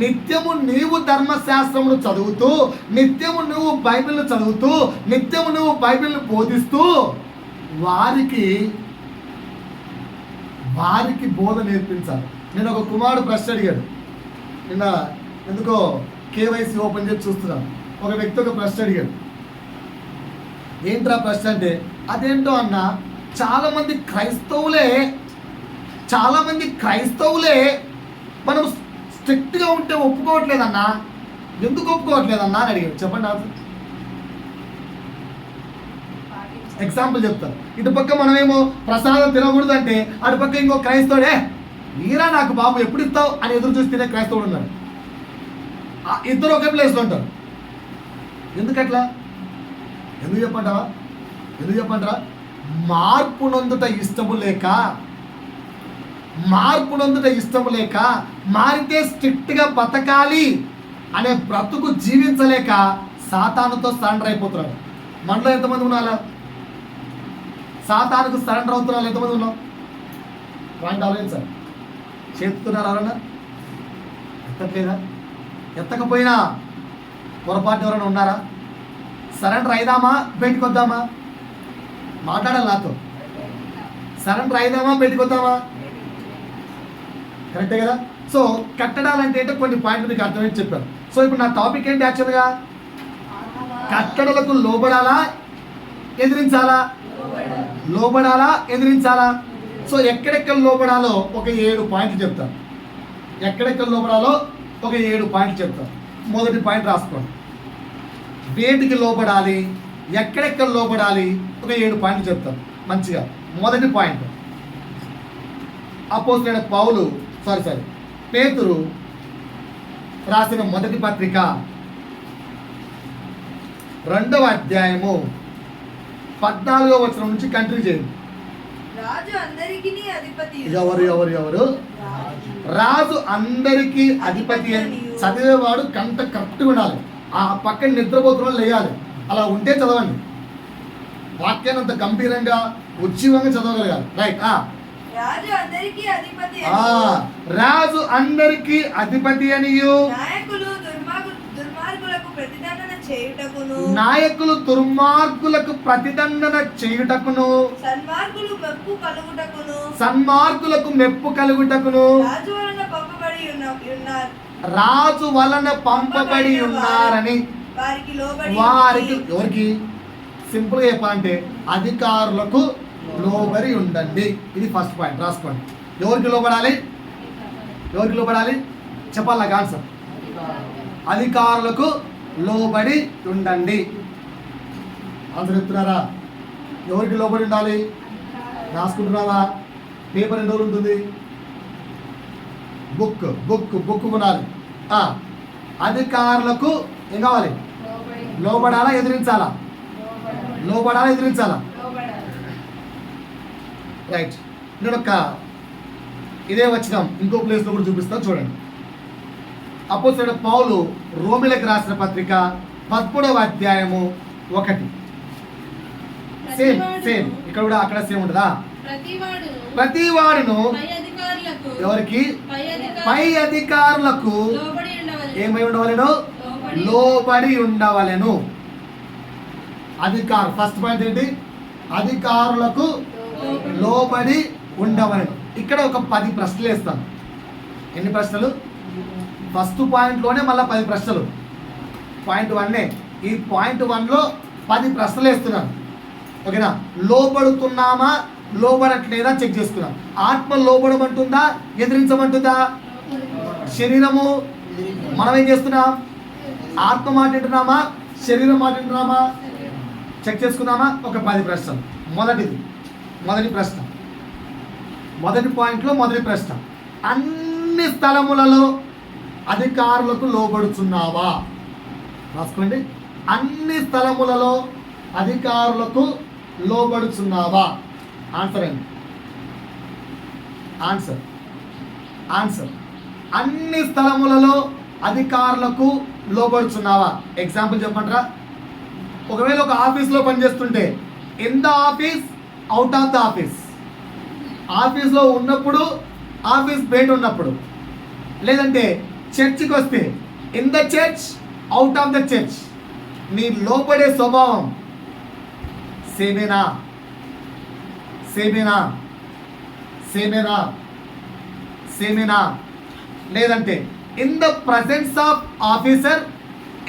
నిత్యము నీవు ధర్మశాస్త్రమును చదువుతూ, నిత్యము నువ్వు బైబిల్ను చదువుతూ, నిత్యము నువ్వు బైబిల్ను బోధిస్తూ వారికి బోధ నేర్పించాలి. నేను ఒక కుమారుడు ప్రశ్న అడిగాడు నిన్న, ఎందుకో కేవైసీ ఓపెన్ చేసి చూస్తున్నాను. ఒక వ్యక్తి ఒక ప్రశ్న అడిగాడు. ఏంట్రా ప్రశ్న అంటే, అదేంటో అన్న, చాలామంది క్రైస్తవులే మనం స్ట్రిక్ట్గా ఉంటే ఒప్పుకోవట్లేదన్నా, ఎందుకు ఒప్పుకోవట్లేదన్నా అని అడిగాడు. చెప్పండి ఆన్సర్. ఎగ్జాంపుల్ చెప్తాను. ఇటుపక్క మనమేమో ప్రసాదం తినకూడదు అంటే అటుపక్క ఇంకో క్రైస్తవుడే మీరా నాకు బాబు ఎప్పుడు ఇస్తావు అని ఎదురు చూసి తినే క్రైస్తవుడు ఉన్నాడు. ఇద్దరు ఒకే ప్లేస్లో ఉంటారు. ఎందుకట్లా? ఎందుకు చెప్పంటారా? మార్పు నొందుట ఇష్టము లేక మారితే స్ట్రిక్ట్గా బతకాలి అనే బ్రతుకు జీవించలేక సాతానుతో సరెండర్ అయిపోతున్నాడు. మనలో ఎంతమంది ఉన్నారా? సాతానుకు సరెండర్ అవుతున్నారు ఎంతమంది ఉన్నాం? పాయింట్ ఆలోచించాలి. చేస్తున్నారా? ఎవరన్నా ఎత్తట్లేదా? ఎత్తకపోయినా పొరపాటు ఎవరైనా ఉన్నారా? సరెండర్ అయిదామా, బయటికి వద్దామా? మాట్లాడాలి నాతో. సరెండర్ అయిదామా, బయటికి వద్దామా? కరెక్టే కదా? సో కట్టడాలంటే ఏంటో కొన్ని పాయింట్లు మీకు అర్థమైంది చెప్పాను. సో ఇప్పుడు నా టాపిక్ ఏంటి యాక్చువల్గా? కట్టడలకు లోబడాలా, ఎదిరించాలా? సో ఎక్కడెక్కడ లోబడాలో ఒక 7 పాయింట్లు చెప్తాను. మొదటి పాయింట్ రాసుకోండి. వేటికి లోబడాలి, ఎక్కడెక్కడ లోబడాలి, ఒక 7 పాయింట్లు చెప్తాను మంచిగా. మొదటి పాయింట్, అపోస్తలుడైన పౌలు పేతురు రాసిన మొదటి పత్రిక 2వ అధ్యాయము 14వ వచనం నుంచి కంటిన్యూ చేయండి. రాజు అందరికిని అధిపతి. ఎవరు రాజు అందరికీ అధిపతి అని చదివేవాడు కంట కరెక్ట్గా ఉండాలి. ఆ పక్కన నిద్రపోతున్న లేయాలి. అలా ఉంటే చదవండి. వాక్యాన్ని అంత గంభీరంగా ఉజ్జీవంగా చదవగలగాలి. రైట్. రాజు అందరికీ అధిపతి. రాజు అందరికీ అధిపతి అనియు నాయకులు దుర్మార్గులకు ప్రతిదండన చేయుటకును సన్మార్గులకు మెప్పు కలుగుటకును రాజు వలన పంపబడి ఉన్నారని వారికి ఎవరికి సింపుల్గా చెప్పాలంటే అధికారులకు లోబడి ఉండండి. ఇది ఫస్ట్ పాయింట్, రాసుకోండి. ఎవరికి లోబడాలి? చెప్పాలి నాకు ఆన్సర్. అధికారులకు లోబడి ఉండండి. ఆన్సర్ చెప్తున్నారా? ఎవరికి లోబడి ఉండాలి? రాసుకుంటున్నావా? పేపర్ ఎన్ని రోజులు ఉంటుంది? బుక్ కొనాలి. అధికారులకు ఏం కావాలి? లోబడాలా ఎదిరించాలా? రైట్. నేను ఇదే వచ్చినాం ఇంకో ప్లేస్లో కూడా చూపిస్తాను చూడండి. అపోస్తలుడైన పౌలు రోమీయులకు రాసిన పత్రిక 13వ అధ్యాయము 1. సేమ్ ఇక్కడ కూడా అక్కడ సేమ్ ఉంటుందా? ప్రతి వాడును ఎవరికి? పై అధికారులకు ఏమై ఉండవలెను? లోబడి ఉండవలెను. అధికారం ఫస్ట్ పాయింట్ ఏంటి? అధికారులకు లోబడి ఉండవలెను. ఇక్కడ ఒక 10 ప్రశ్నలు వేస్తాను. ఎన్ని ప్రశ్నలు? ఫస్ట్ పాయింట్లోనే మళ్ళీ 10 ప్రశ్నలు. పాయింట్ 1 ఈ పాయింట్ 1లో 10 ప్రశ్నలు వేస్తున్నాను. ఓకేనా? లోబడుతున్నామా లోబడట్లేదా చెక్ చేసుకున్నాం. ఆత్మ లోబడమంటుందా ఎదిరించమంటుందా? శరీరము మనం ఏం చేస్తున్నాం? ఆత్మ మాట వింటున్నామా శరీరం మాట వింటున్నామా చెక్ చేసుకుందామా? ఒక 10 ప్రశ్నలు. మొదటి ప్రశ్న, మొదటి పాయింట్లో మొదటి ప్రశ్న, అన్ని స్థలములలో అధికారులకు లోబడుచున్నావా? రాసుకోండి. అన్ని స్థలములలో అధికారులకు లోబడుచున్నావా? ఆన్సర్ ఏంటి? ఆన్సర్ అన్ని స్థలములలో అధికారులకు లోబడుచున్నావా? ఎగ్జాంపుల్ చెప్పంటారా? ఒకవేళ ఒక ఆఫీస్లో పనిచేస్తుంటే in the office, out of the office. ఆఫీస్లో ఉన్నప్పుడు, ఆఫీస్ బయట ఉన్నప్పుడు, లేదంటే చర్చికి వస్తే in the church, out of the church. నీ లోపడే స్వభావం సేమేనా లేదంటే in the presence of officer,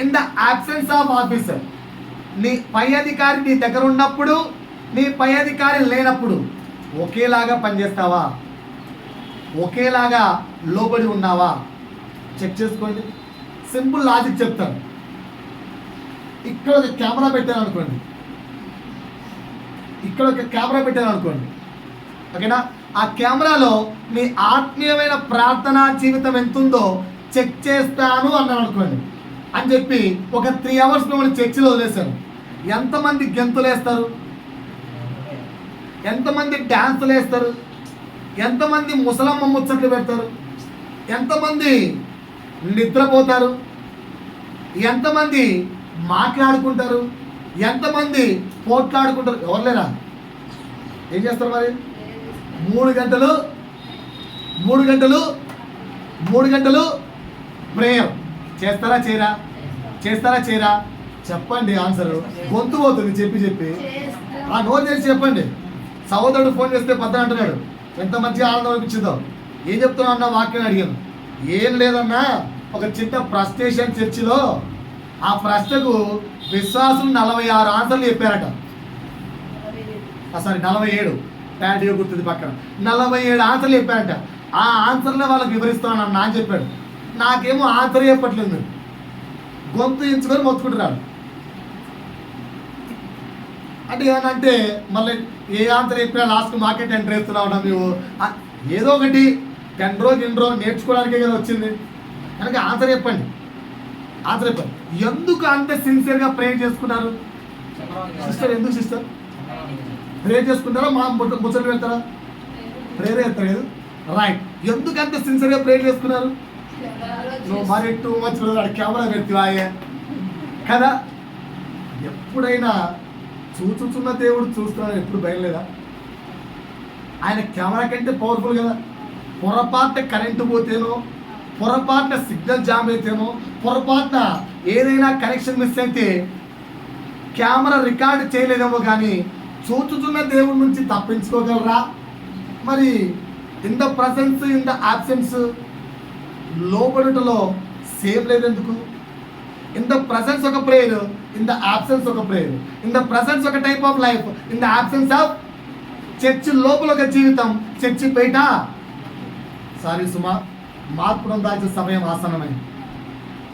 in the absence of officer. నీ పై అధికారి నీ దగ్గర ఉన్నప్పుడు, నీ పై అధికారి లేనప్పుడు ఒకేలాగా పనిచేస్తావా? ఒకేలాగా లోబడి ఉన్నావా? చెక్ చేసుకోండి. సింపుల్ లాజిక్ చెప్తాను. ఇక్కడ ఒక కెమెరా పెట్టాను అనుకోండి. ఓకేనా? ఆ కెమెరాలో మీ ఆత్మీయమైన ప్రార్థనా జీవితం ఎంతుందో చెక్ చేస్తాను అన్నాను అనుకోండి. అని చెప్పి ఒక 3 hours మిమ్మల్ని చర్చిలో వదిలేశాను. ఎంతమంది గెంతులు వేస్తారు? ఎంతమంది డ్యాన్సులు వేస్తారు? ఎంతమంది ముసలమ్మ ముచ్చట్లు పెడతారు? ఎంతమంది నిద్రపోతారు? ఎంతమంది మాట్లాడుకుంటారు? ఎంతమంది పోట్లాడుకుంటారు? ఎవరు లేరా? ఏం చేస్తారు మరి? 3 గంటలు ప్రేయర్ చేస్తారా చేయరా? చెప్పండి ఆన్సర్. గొంతు పోతుంది చెప్పి ఆ నోరు చేసి చెప్పండి. సహోదరుడు ఫోన్ చేస్తే పద్ద అంటున్నాడు, ఎంత మంచిగా ఆనందం అనిపించిందో. ఏం చెప్తున్నావు అన్న వాక్యం అడిగాను. ఏం లేదన్నా, ఒక చిన్న ప్రశ్నేషన్ చర్చిలో ఆ ప్రశ్నకు విశ్వాసులు 46 ఆన్సర్లు చెప్పారట. 47 ప్యాడియో గుర్తుంది పక్కన 47 ఆన్సర్లు చెప్పారట. ఆ ఆన్సర్లో వాళ్ళకి వివరిస్తున్నాను అన్న అని చెప్పాడు. నాకేమో ఆన్సర్ చెప్పట్లేదు. గొంతు ఎంచుకొని మొత్తుకుంటున్నాడు. అంటే ఏమనంటే మళ్ళీ ఏ ఆన్సర్ చెప్పినా లాస్ట్ మార్కెట్ ఎంటర్ వేస్తున్నావు నువ్వు. ఏదో ఒకటి పెన్రో గిన్రో నేర్చుకోవడానికే కదా వచ్చింది. కనుక ఆన్సర్ చెప్పండి, ఆన్సర్ చెప్పండి. ఎందుకు అంత సిన్సియర్గా ప్రేయర్ చేసుకున్నారు సిస్టర్? ఎందుకు సిస్టర్ ప్రేయర్ చేసుకుంటారా? మా ముచ్చట్లు పెడతారా? ప్రేయర్ చేస్తారు కదా, రైట్. ఎందుకు అంత సిన్సియర్గా ప్రేయర్ చేసుకున్నారు? నువ్వు మరి టూ మచ్ కెమెరా పెడతావా కదా. ఎప్పుడైనా చూచుచున్న దేవుడు చూస్తున్నాడు, ఎప్పుడు బయలుదేరా? ఆయన కెమెరా కంటే పవర్ఫుల్ కదా. పొరపాటున కరెంటు పోతేనో, పొరపాటున సిగ్నల్ జామ్ అయితేనో, పొరపాటున ఏదైనా కనెక్షన్ మిస్ అయితే కెమెరా రికార్డు చేయలేదేమో, కానీ చూచుచున్న దేవుడి నుంచి తప్పించుకోగలరా? మరి in the presence in the absence, లోబడుటలో సేమ్ లేదు ఎందుకు? ఇన్ ద ప్రజెన్స్ ఒక ప్రేయర్, ఇన్ ద ఆబ్సెన్స్ ఒక ప్రేయర్. ఇన్ ద ప్రజెన్స్ ఒక type of life, in the absence of church లోపల ఒక జీవితం, చర్చి బయట సారీ సుమా మార్పు పొందాల్సిన సమయం ఆసన్నమైంది.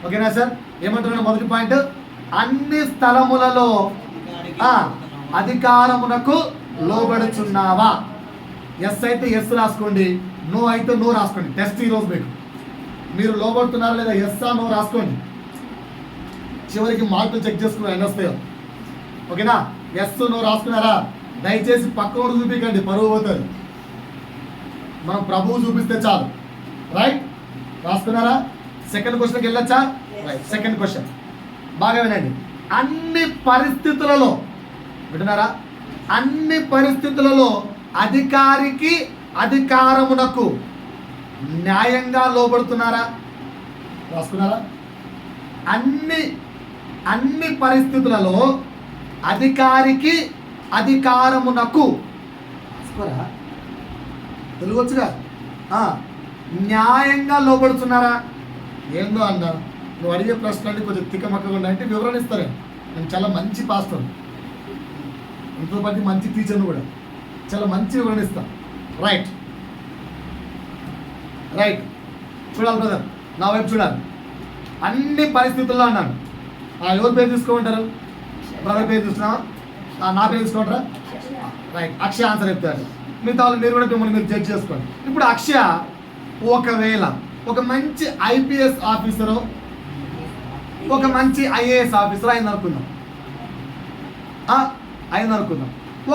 ఓకేనా సార్? ఏమంటున్నా? మొదటి పాయింట్, అన్ని స్థలములలో అధికారమునకు లోబడుచున్నావా? ఎస్ అయితే ఎస్ రాసుకోండి, నో అయితే నో రాసుకోండి. టెస్ట్ ఈరోజు మీరు లోబడుతున్నారా లేదా, ఎస్సా నో రాసుకోండి. చివరికి మార్కులు చెక్ చేసుకుని ఎన్ని వస్తాయో. ఓకేనా? ఎస్ నో రాసుకున్నారా? దయచేసి పక్కన చూపించండి, పరువు పోతుంది. మనం ప్రభువు చూపిస్తే చాలు. రైట్, రాసుకున్నారా? సెకండ్ క్వశ్చన్కి వెళ్ళొచ్చా? రైట్, సెకండ్ క్వశ్చన్ బాగా వినండి. అన్ని పరిస్థితులలో, వింటున్నారా? అన్ని పరిస్థితులలో అధికారికి అధికారమునకు న్యాయంగా లోబడుతున్నారా? రాసుకున్నారా? అన్ని పరిస్థితులలో అధికారికి అధికారమునకు, రాసుకోరా, తెలుగొచ్చుగా, న్యాయంగా లోబడుతున్నారా? ఏందో అన్న నువ్వు అడిగే ప్రశ్నలు కొంచెం తిక్కమక్కగా ఉన్నాయంటే వివరణ ఇస్తారే. నేను చాలా మంచి పాస్టర్, ఇంట్లో బట్టి మంచి టీచర్ను కూడా, చాలా మంచి వివరణ ఇస్తాను. రైట్ రైట్, చూడాలి బ్రదర్, నా వైపు చూడాలి. అన్ని పరిస్థితుల్లో అన్నాను. ఎవరి పేరు తీసుకోమంటారు? బ్రదర్ పేరు తీసుకున్నావా? నా పేరు తీసుకుంటారా? రైట్, అక్షయ ఆన్సర్ చెప్తారు. మిగతా వాళ్ళు మీరు కూడా మిమ్మల్ని మీరు జడ్జ్ చేసుకోండి. ఇప్పుడు అక్షయ ఒకవేళ ఒక మంచి ఐపీఎస్ ఆఫీసరు, ఒక మంచి ఐఏఎస్ ఆఫీసర్ అయింది అనుకుందాం.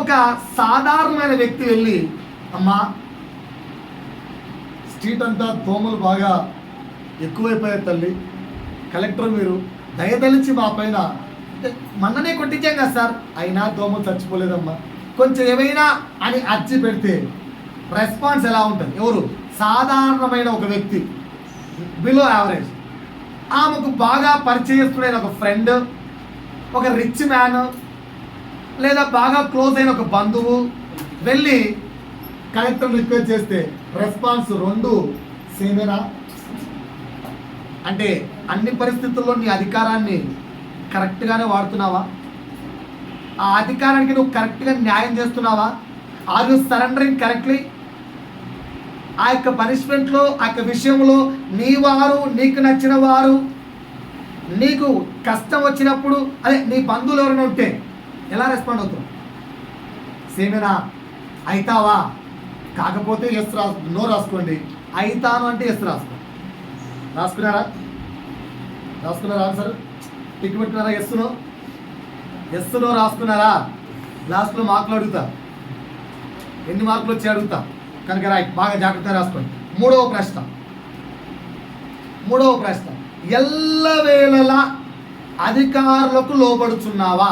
ఒక సాధారణమైన వ్యక్తి వెళ్ళి, అమ్మా స్ట్రీట్ అంతా దోమలు బాగా ఎక్కువైపోయాయి తల్లి, కలెక్టర్ మీరు దయదలిచి మా పైన, మొన్ననే కొట్టించాం కదా సార్, అయినా దోమలు చచ్చిపోలేదమ్మా, కొంచెం ఏమైనా అని అర్జీ పెడితే రెస్పాన్స్ ఎలా ఉంటుంది? ఎవరు? సాధారణమైన ఒక వ్యక్తి, బిలో యావరేజ్. ఆమెకు బాగా పరిచయస్తుడైన ఒక ఫ్రెండ్, ఒక రిచ్ మ్యాన్, లేదా బాగా క్లోజ్ అయిన ఒక బంధువు వెళ్ళి కలెక్టర్ రిక్వెస్ట్ చేస్తే రెస్పాన్స్ రెండు సేమేనా? అంటే అన్ని పరిస్థితుల్లో నీ అధికారాన్ని కరెక్ట్గానే వాడుతున్నావా? ఆ అధికారానికి నువ్వు కరెక్ట్గా న్యాయం చేస్తున్నావా? Are you surrendering correctly? ఆ యొక్క పనిష్మెంట్లో, ఆ యొక్క విషయంలో నీ వారు, నీకు నచ్చిన వారు, నీకు కష్టం వచ్చినప్పుడు, అదే నీ బంధువులు ఎవరైనా ఉంటే ఎలా రెస్పాండ్ అవుతావు? సేమేనా? అయితావా? కాకపోతే ఎస్ నో రాసుకోండి. అయితాను అంటే ఎస్ రాసుకోండి. రాసుకున్నారా? ఆన్సర్ టిక్ పెట్టుకున్నారా? ఎస్సులో రాసుకున్నారా? లాస్ట్లో మార్కులు అడుగుతా, ఎన్ని మార్కులు వచ్చి అడుగుతా కనుక రైట్, బాగా జాగ్రత్తగా రాసుకోండి. మూడవ ప్రశ్న, ఎల్లవేళలా అధికారులకు లోబడుచున్నావా?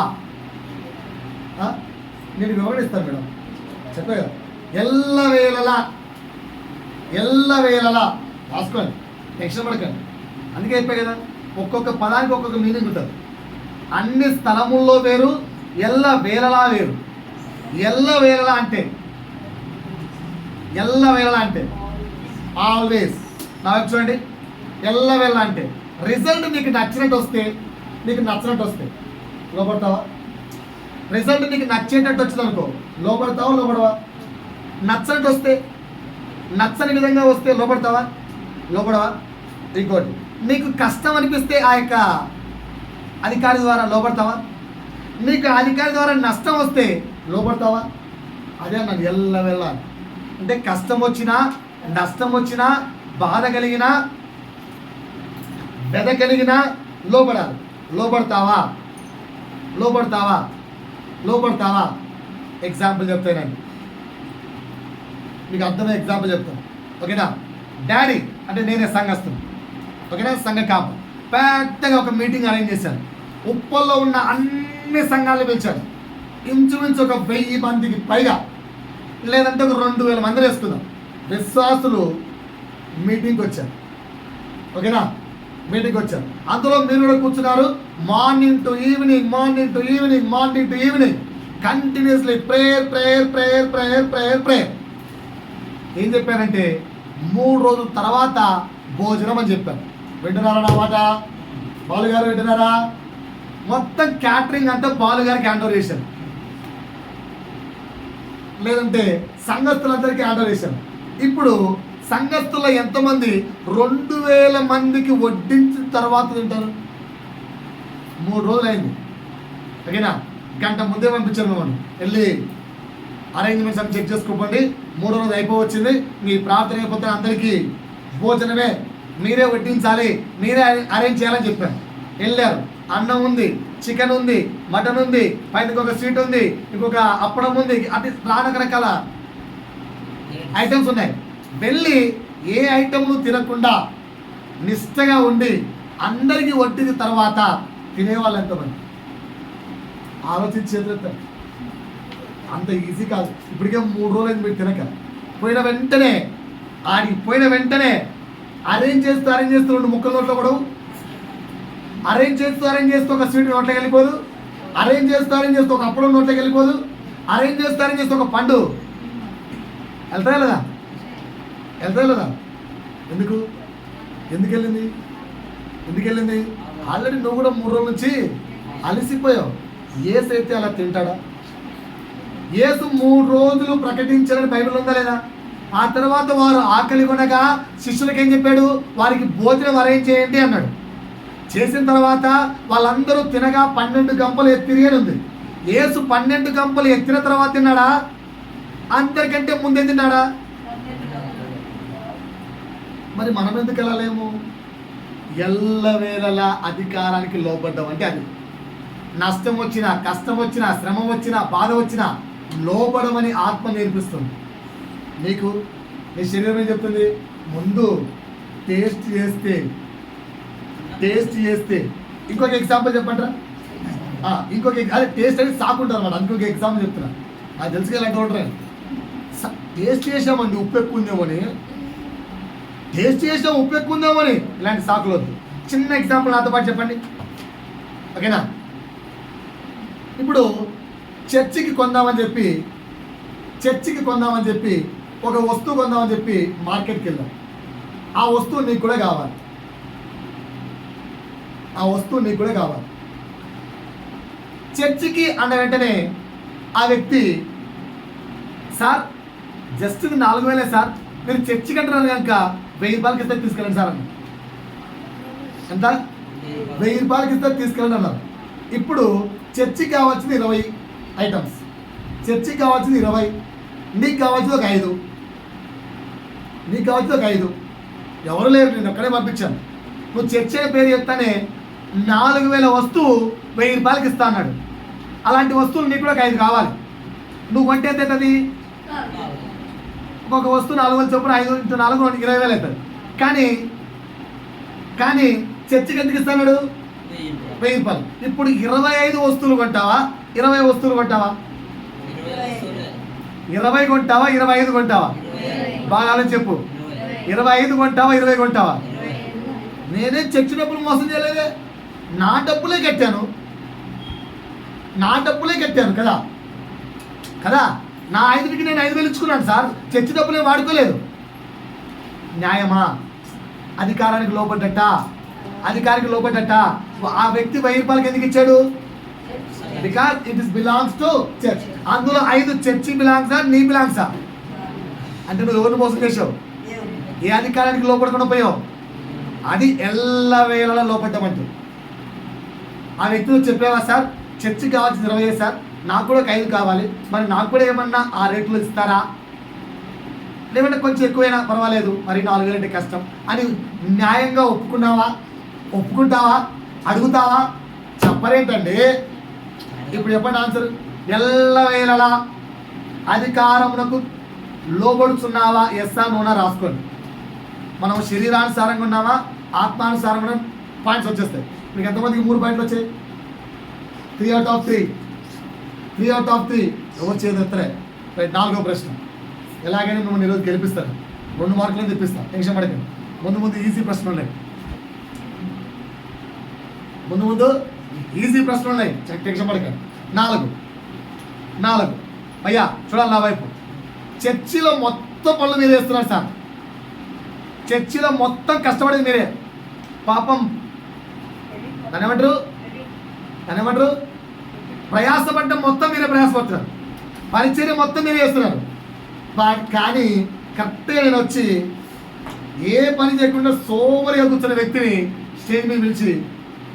నేను వివరణిస్తాను మేడం, చెప్పే కదా. ఎల్లవేళలా రాసుకోండి, టెన్షన్ పడకండి. అందుకే చెప్పే కదా, ఒక్కొక్క పదానికి ఒక్కొక్క మీనింగ్ ఉంటుంది. అన్ని స్థలముల్లో వేరు, ఎల్లవేళలా వేరు. ఎల్లవేళలా అంటే ఆల్వేస్. నా వైపు చూడండి. ఎల్లవేళలా అంటే రిజల్ట్ నీకు నచ్చినట్టు వస్తే లోపడతావా? రిజల్ట్ నీకు నచ్చేటట్టు వచ్చింది అనుకో, లోపడవా? నచ్చనట్టు వస్తే, నచ్చని విధంగా వస్తే లోపడవా? ఇంకోటి, నీకు కష్టం అనిపిస్తే ఆ యొక్క అధికారి ద్వారా లోపడతావా? నీకు అధికారి ద్వారా నష్టం వస్తే లోపడతావా? అదే అన్నాను ఎల్లవేళ. అంటే కష్టం వచ్చినా, నష్టం వచ్చినా, బాధ కలిగినా, వ్యధ కలిగినా లోబడాలి. లోబడతావా? లోబడతావా? లోబడతావా? ఎగ్జాంపుల్ చెప్తానండి, మీకు అర్థమయ్యే ఎగ్జాంపుల్ చెప్తాను. ఓకేనా? డాడీ అంటే నేనే సంఘస్థుని, ఓకేనా? సంఘ కాపు పెద్దగా ఒక మీటింగ్ అరేంజ్ చేశాను. ఉప్పల్లో ఉన్న అన్ని సంఘాలను పిలిచాను. ఇంచుమించు ఒక 1000 మందికి పైగా, లేదంటే ఒక 2000 మంది వేసుకుందాం, విశ్వాసులు మీటింగ్కి వచ్చారు. ఓకేనా? మీటింగ్కి వచ్చారు. అందులో మీరు కూడా కూర్చున్నారు. Morning to evening, morning to evening, morning to evening continuously prayer prayer prayer prayer prayer prayer. ఏం చెప్పారంటే 3 రోజుల తర్వాత భోజనం అని చెప్పారు. వింటున్నారా నా మాట? బాలు గారు వింటున్నారా? మొత్తం క్యాటరింగ్ అంతా బాలు గారికి హ్యాండ్ ఓవర్ చేశారు, లేదంటే సంఘస్థులందరికీ హ్యాండ్ ఓవర్ చేశారు. ఇప్పుడు సంఘస్థుల్లో ఎంతమంది 2000 మందికి వడ్డించిన తర్వాత తింటారు? 3 రోజులు అయింది. ఓకేనా? గంట ముందే పంపించారు మిమ్మల్ని, వెళ్ళి అరేంజ్మెంట్స్ అని చెక్ చేసుకోండి. 3వ రోజు అయిపోవచ్చింది, మీ ప్రార్థన అయిపోతే అందరికీ భోజనమే మీరే వడ్డించాలి, మీరే అరేంజ్ చేయాలని చెప్పారు. వెళ్ళారు. అన్నం ఉంది, చికెన్ ఉంది, మటన్ ఉంది, పైన ఇంకొక స్వీట్ ఉంది, ఇంకొక అప్పడం ఉంది, అటు రకరకాల ఐటమ్స్ ఉన్నాయి. వెళ్ళి ఏ ఐటమ్ను తినకుండా నిష్టగా ఉండి అందరికీ వడ్డిన తర్వాత తినేవాళ్ళు ఎంతమంది? ఆలోచించి చేతులెత్తారు. అంత ఈజీ కాదు. ఇప్పటికే 3 రోజులు మీరు తినక పోయిన వెంటనే, ఆడికి పోయిన వెంటనే అరేంజ్ చేస్తూ 2 ముక్కల నోట్లో కూడా, అరేంజ్ చేస్తూ ఒక స్వీట్ నోట్లోకి వెళ్ళిపోదు, అరేంజ్ చేస్తూ ఒక అప్పడం నోట్లోకి వెళ్ళిపోదు, అరేంజ్ చేస్తూ ఒక పండు వెళ్తాయి లేదా? వెళ్తాయి లేదా? ఎందుకు వెళ్ళింది? ఎందుకు వెళ్ళింది? ఆల్రెడీ నువ్వు కూడా 3 రోజుల నుంచి అలసిపోయావు. యేసు అయితే అలా తింటాడా? యేసు 3 రోజులు ప్రకటించాలని బైబిల్ ఉందా లేదా? ఆ తర్వాత వారు ఆకలి కొనగా శిష్యులకు ఏం చెప్పాడు? వారికి భోజనం అరేంజ్ చేయండి అన్నాడు. చేసిన తర్వాత వాళ్ళందరూ తినగా 12 గంపలు ఎత్తిరి అని ఉంది. యేసు 12 గంపలు ఎత్తిన తర్వాత తిన్నాడా? అందరికంటే ముందే తిన్నాడా? మరి మనం ఎందుకు వెళ్ళలేము? ఎల్లవేళలా అధికారానికి లోబడ్డం అంటే అది. నష్టం వచ్చినా, కష్టం వచ్చినా, శ్రమ వచ్చినా, బాధ వచ్చినా లోబడమని ఆత్మ నేర్పిస్తుంది. నీకు నీ శరీరం ఏం చెప్తుంది? ముందు టేస్ట్ చేస్తే ఇంకొక ఎగ్జాంపుల్ చెప్పంటారా? అదే టేస్ట్ అనేది సాకుంటారు అన్నమాట. ఇంకొక ఎగ్జాంపుల్ చెప్తున్నా, అది తెలుసుగా ఇలాంటి ఉంటారు. టేస్ట్ చేసామండి ఉప్పు ఎక్కువ ఉందేమోని, టేస్ట్ చేసాం ఉప్పు ఎక్కువ ఉందేమోని, ఇలాంటి సాకులు వద్దు. చిన్న ఎగ్జాంపుల్ నాతో పాటు చెప్పండి, ఓకేనా? ఇప్పుడు చర్చికి కొందామని చెప్పి ఒక వస్తువు కొందామని చెప్పి మార్కెట్కి వెళ్దాం. ఆ వస్తువు నీకు కూడా కావాలి, చర్చికి అన్న వెంటనే ఆ వ్యక్తి, సార్ జస్ట్ ఇది 4000 సార్, మీరు చర్చికి అంటున్నారు కనుక 1000 రూపాయలకి ఇస్తే తీసుకెళ్ళండి సార్ అన్న. ఎంత? 1000 రూపాయలకి ఇస్తే తీసుకెళ్ళండి అన్నారు. ఇప్పుడు చర్చికి కావాల్సింది 20 ఐటమ్స్, చర్చికి కావాల్సింది 20, నీకు కావాల్సింది ఒక 5. ఎవరు లేరు, నేను ఒక్కడే పంపించాను. నువ్వు చర్చి అనే పేరు చెప్తానే 4000 వస్తువు 1000 రూపాయలకి ఇస్తా అన్నాడు. అలాంటి వస్తువులు నీకు కూడా ఒక 5 కావాలి. నువ్వు కొంటే ఎంత అవుతుంది? ఒక వస్తువు 400 చొప్పున 5 × 4 20,000 అవుతుంది. కానీ చర్చికి ఎందుకు ఇస్తాడు? 1000 రూపాయలు. ఇప్పుడు 25 వస్తువులు కొంటావా, 20 వస్తువులు కొంటావా? 20 కొంటావా, 25 కొంటావా? బాగా ఆలోచించి చెప్పు. 25 కొంటావా, 20 కొంటావా? నేనే చర్చి డబ్బులు మోసం చేయలేదే, నా డబ్బులే కట్టాను కదా. నా 5కి నేను 5000 ఇచ్చుకున్నాను సార్, చర్చి డబ్బులే వాడుకోలేదు. న్యాయమా? అధికారానికి లోపడ్డట. ఆ వ్యక్తి 1000 రూపాయలకి ఎందుకు ఇచ్చాడు? Because it is belongs to church. అందులో 5 చర్చి బిలాంగ్సా, నీ బిలాంగ్సా? అంటే నువ్వు ఎవరిని మోసం చేసావు? ఏ అధికారానికి లోపడకుండా పోయావు? అది ఎల్లవేళలా లోపడ్డమంటే. ఆ వ్యక్తితో చెప్పావా, సార్ చర్చికి కావాల్సింది 20 సార్, నాకు కూడా ఒక 5 కావాలి, మరి నాకు కూడా ఏమన్నా ఆ రేట్లు ఇస్తారా? లేదంటే కొంచెం ఎక్కువైనా పర్వాలేదు, మరి 4,000 అంటే కష్టం అని న్యాయంగా ఒప్పుకుంటావా, అడుగుతావా? చెప్పరేంటండి. ఇప్పుడు చెప్పండి ఆన్సర్. ఎల్లవేళలా అధికారమునకు లోబడుతున్నావా? ఎస్సా నోనా రాసుకోండి. మనం శరీరానుసారంగా ఉన్నామా, ఆత్మానుసారంగా పాయింట్స్ వచ్చేస్తాయి. మీకు ఎంతమందికి 3 పాయింట్లు వచ్చాయి? 3 out of 3. 3 out of 3 ఎవరు చేదెత్తరే. రైట్, 4వ ప్రశ్న. ఎలాగైనా మిమ్మల్ని ఈరోజు గెలిపిస్తాను, 2 మార్కులు తెప్పిస్తాను, టెన్షన్ పడకండి. ముందు ఈజీ ప్రశ్నలు ఉన్నాయి, ముందు ఈజీ ప్రశ్నలు ఉన్నాయి, టెన్షన్ పడకండి. 4 అయ్యా చూడాలి నా వైపు. చర్చిలో మొత్తం పనులు మీరే చేస్తున్నారు సార్, చర్చిలో మొత్తం కష్టపడేది మీరే. పాపం దాన్ని ఏమంటారు, ప్రయాసపడ్డం మొత్తం మీరే ప్రయాసపడుతున్నారు, పరిచర్య మొత్తం మీరే చేస్తున్నారు. కానీ కరెక్ట్గా నేను వచ్చి ఏ పని చేయకుండా సోమరిగా కూర్చున్న వ్యక్తిని స్టేజ్ మీద పిలిచి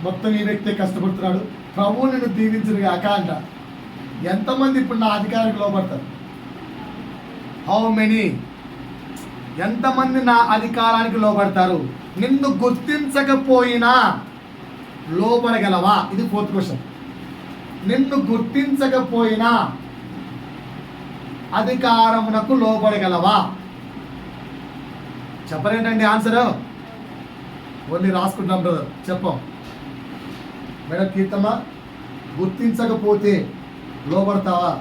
మొత్తం ఈ వ్యక్తి కష్టపడుతున్నాడు, ప్రభువు నిన్ను దీవించిన కాక అంట. ఎంతమంది ఇప్పుడు నా అధికారానికి లోపడతారు? How many? ఎంతమంది నా అధికారానికి లోపడతారు? నిన్ను గుర్తించకపోయినా లోపడగలవా? ఇది 4th క్వశ్చన్. నిన్ను గుర్తించకపోయినా అధికారమునకు లోపడగలవా? చెప్పరేంటండి ఆన్సర్? ఓన్లీ రాసుకుంటాం బ్రదర్, చెప్పం మేడం. కీర్తమా, గుర్తించకపోతే లోపడతావా?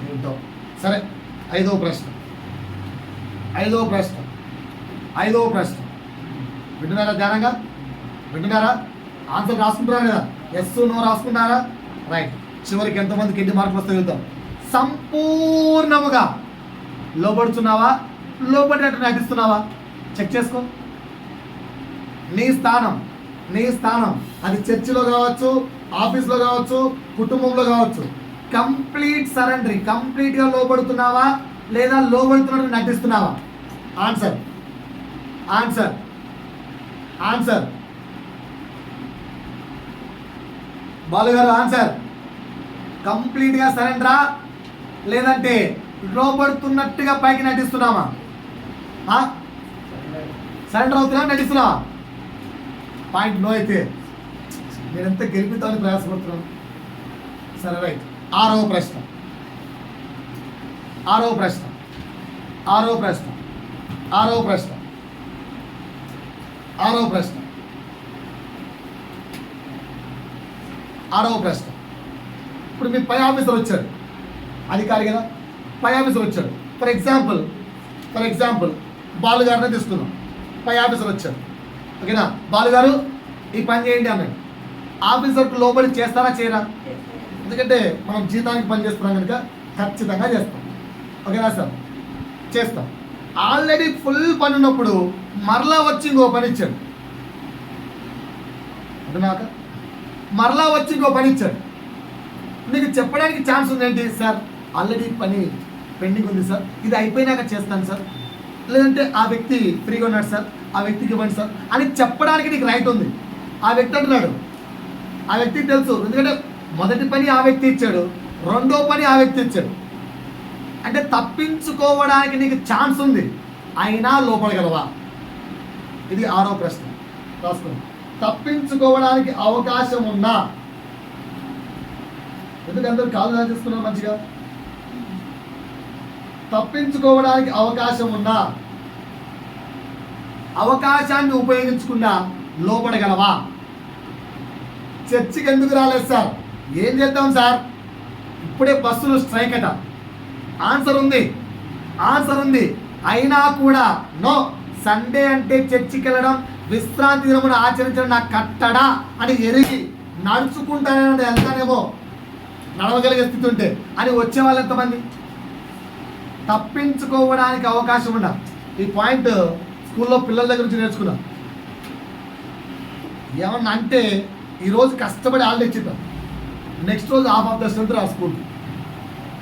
ఏంటో. సరే, 5వ ప్రశ్న. వింటున్నారా? ధ్యానంగా వింటున్నారా? ఆన్సర్ రాసుకుంటున్నారా కదా? ఎస్ నో రాసుకుంటారా? రైట్. చివరికి ఎంతమందికి ఎన్ని మార్కులు వస్తాయి చూద్దాం. సంపూర్ణముగా లోబడుతున్నావా, లోబడినట్టు నటిస్తున్నావా? చెక్ చేసుకో. నీ స్థానం అది చర్చిలో కావచ్చు, ఆఫీస్లో కావచ్చు, కుటుంబంలో కావచ్చు. కంప్లీట్ సరెండరింగ్, కంప్లీట్గా లోబడుతున్నావా లేదా లోబడుతున్నట్టు నటిస్తున్నావా? ఆన్సర్ బాలుగారు, ఆన్సర్. కంప్లీట్గా సరెండరా లేదంటే లోబడుతున్నట్టుగా పైకి నటిస్తున్నావా? సరెండర్ అవుతున్నా, నటిస్తున్నావా? పాయింట్ నో అయితే నేనెంత గెలిపితామని ప్రయాసపడుతున్నాను. సరే, రైట్. 6వ ప్రశ్న. ఇప్పుడు మీ పై ఆఫీసర్ వచ్చాడు, అధికారి కదా, పై ఆఫీసర్ వచ్చాడు. ఫర్ ఎగ్జాంపుల్ బాలుగారినే తీసుకున్నాం. పై ఆఫీసర్ వచ్చాడు, ఓకేనా? బాలుగారు ఈ పని చేయండి అన్నాడు. ఆఫీసర్కు లోబడి చేస్తారా, చేయరా? ఎందుకంటే మనం జీతానికి పని చేస్తున్నాం కనుక ఖచ్చితంగా చేస్తాం, ఓకేనా సార్? చేస్తాం. ఆల్రెడీ ఫుల్ పని ఉన్నప్పుడు మరలా వచ్చి ఇంకో పని ఇచ్చాడు, అంటున్నాక మరలా వచ్చి ఇంకో పని ఇచ్చాడు. నీకు చెప్పడానికి ఛాన్స్ ఉందేంటి? సార్ ఆల్రెడీ పని పెండింగ్ ఉంది సార్, ఇది అయిపోయినాక చేస్తాను సార్, లేదంటే ఆ వ్యక్తి ఫ్రీగా ఉన్నాడు సార్, ఆ వ్యక్తికి ఇవ్వండి సార్ అని చెప్పడానికి నీకు రైట్ ఉంది. ఆ వ్యక్తి అంటున్నాడు, ఆ వ్యక్తికి తెలుసు, ఎందుకంటే మొదటి పని ఆ వ్యక్తి ఇచ్చాడు, రెండో పని ఆ వ్యక్తి ఇచ్చాడు. అంటే తప్పించుకోవడానికి నీకు ఛాన్స్ ఉంది, అయినా లోపడగలవా? ఇది 6వ ప్రశ్న, రాసుకోండి. తప్పించుకోవడానికి అవకాశం ఉన్నా, ఎందుకు అందరూ కాలు చేసుకున్నారు మంచిగా? తప్పించుకోవడానికి అవకాశం ఉన్నా, అవకాశాన్ని ఉపయోగించకుండా లోపడగలవా? చర్చికి ఎందుకు రాలేదు సార్? ఏం చేద్దాం సార్? ఇప్పుడే బస్సులు స్ట్రైక్ అట. ఆన్సర్ ఉంది, అయినా కూడా నో. సండే అంటే చర్చికి వెళ్ళడం, విశ్రాంతి దినమును ఆచరించడం నాకు కట్టడా అని ఎరిగి నడుచుకుంటానే వెళ్తానేమో, నడవగలిగే స్థితి ఉంటే అని వచ్చే వాళ్ళు ఎంతమంది? తప్పించుకోవడానికి అవకాశం ఉండ. ఈ పాయింట్ స్కూల్లో పిల్లల దగ్గర నుంచి నేర్చుకున్నా. ఏమన్నా అంటే ఈరోజు కష్టపడి హాలిడే ఇచ్చిద్దాం, నెక్స్ట్ రోజు హాఫ్ ఆఫ్ ద స్ట్రెంత్ రా స్కూల్కి.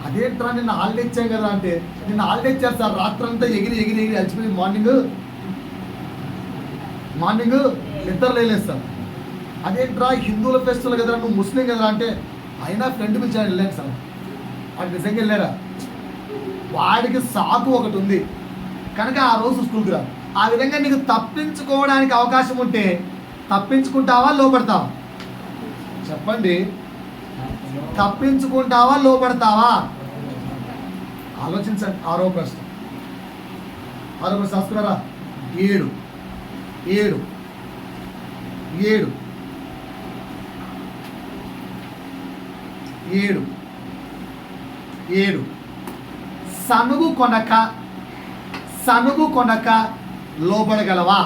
అదేంట్రా నిన్న హాలిడే ఇచ్చాం కదా అంటే, నిన్న హాలిడే ఇచ్చారు సార్, రాత్రంతా ఎగిరి అలసిపోయి మార్నింగ్ నిద్ర లేదు సార్. అదేంట్రా హిందువుల ఫెస్టివల్ కదరా, నువ్వు ముస్లిం కదరా అంటే, అయినా ఫ్రెండ్ పిలిచాడు వెళ్ళాను సార్. వాడు నిజంగా వెళ్ళారా? వాడికి సాకు ఒకటి ఉంది కనుక ఆ రోజు స్కూల్కి రా. ఆ విధంగా నీకు తప్పించుకోవడానికి అవకాశం ఉంటే తప్పించుకుంటావా లోపడతావా? చెప్పండి, తప్పించుకుంటావా లోపడతావా? ఆలోచించండి. ఆరో ప్రశ్న రాసుకున్నారా? 7 సనుగు కొనక లోబడగలవా?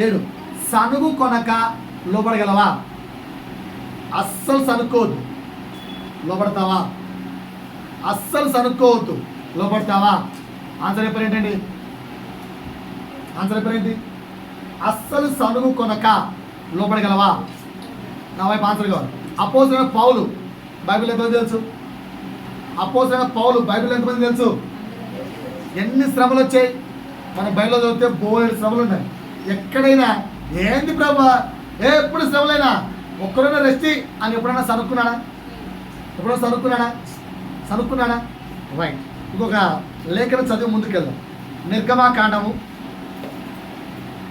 7 సనుగు కొనక లోబడగలవా? అస్సలు సనుక్కోవద్దు, లోబడతావా? అస్సలు సనుక్కోవద్దు, లోబడతావా? ఆన్సర్ ఏంటండి? అస్సలు సనుగు కొనక లోబడగలవా? నా వైపు ఆన్సర్ కావాలి. అపోజిట్ పౌలు బైబిల్ ఎంతమంది తెలుసు? అపోజిట్ పౌలు బైబిల్ ఎంతమంది తెలుసు? ఎన్ని శ్రమలు వచ్చాయి? మన బైబిల్లో చదివితే బోలెడు శ్రమలు ఉన్నాయి. ఎక్కడైనా ఏంటి ప్రభా ఎప్పుడు శ్రమలైనా ఒక్కరైనా రెస్ట్ అని ఎప్పుడైనా సనుక్కున్నాడా? రైట్. ఇంకొక లేఖను చదివి ముందుకెళ్దాం. నిర్గమాకాండము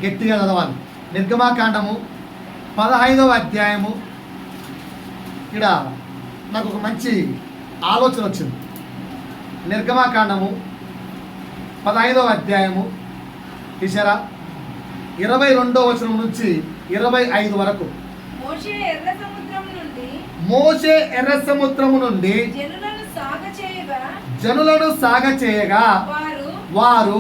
గట్టిగా చదవాలి. నిర్గమాకాండము 15వ అధ్యాయము. ఇక్కడ నాకు ఒక మంచి ఆలోచన వచ్చింది. నిర్గమాకాండము 15వ అధ్యాయము తీసారా? 22వ వచనం నుంచి 25 వరకు. మోషే ఎర్ర సముద్రము నుండి జనులను సాగచేయగా వారు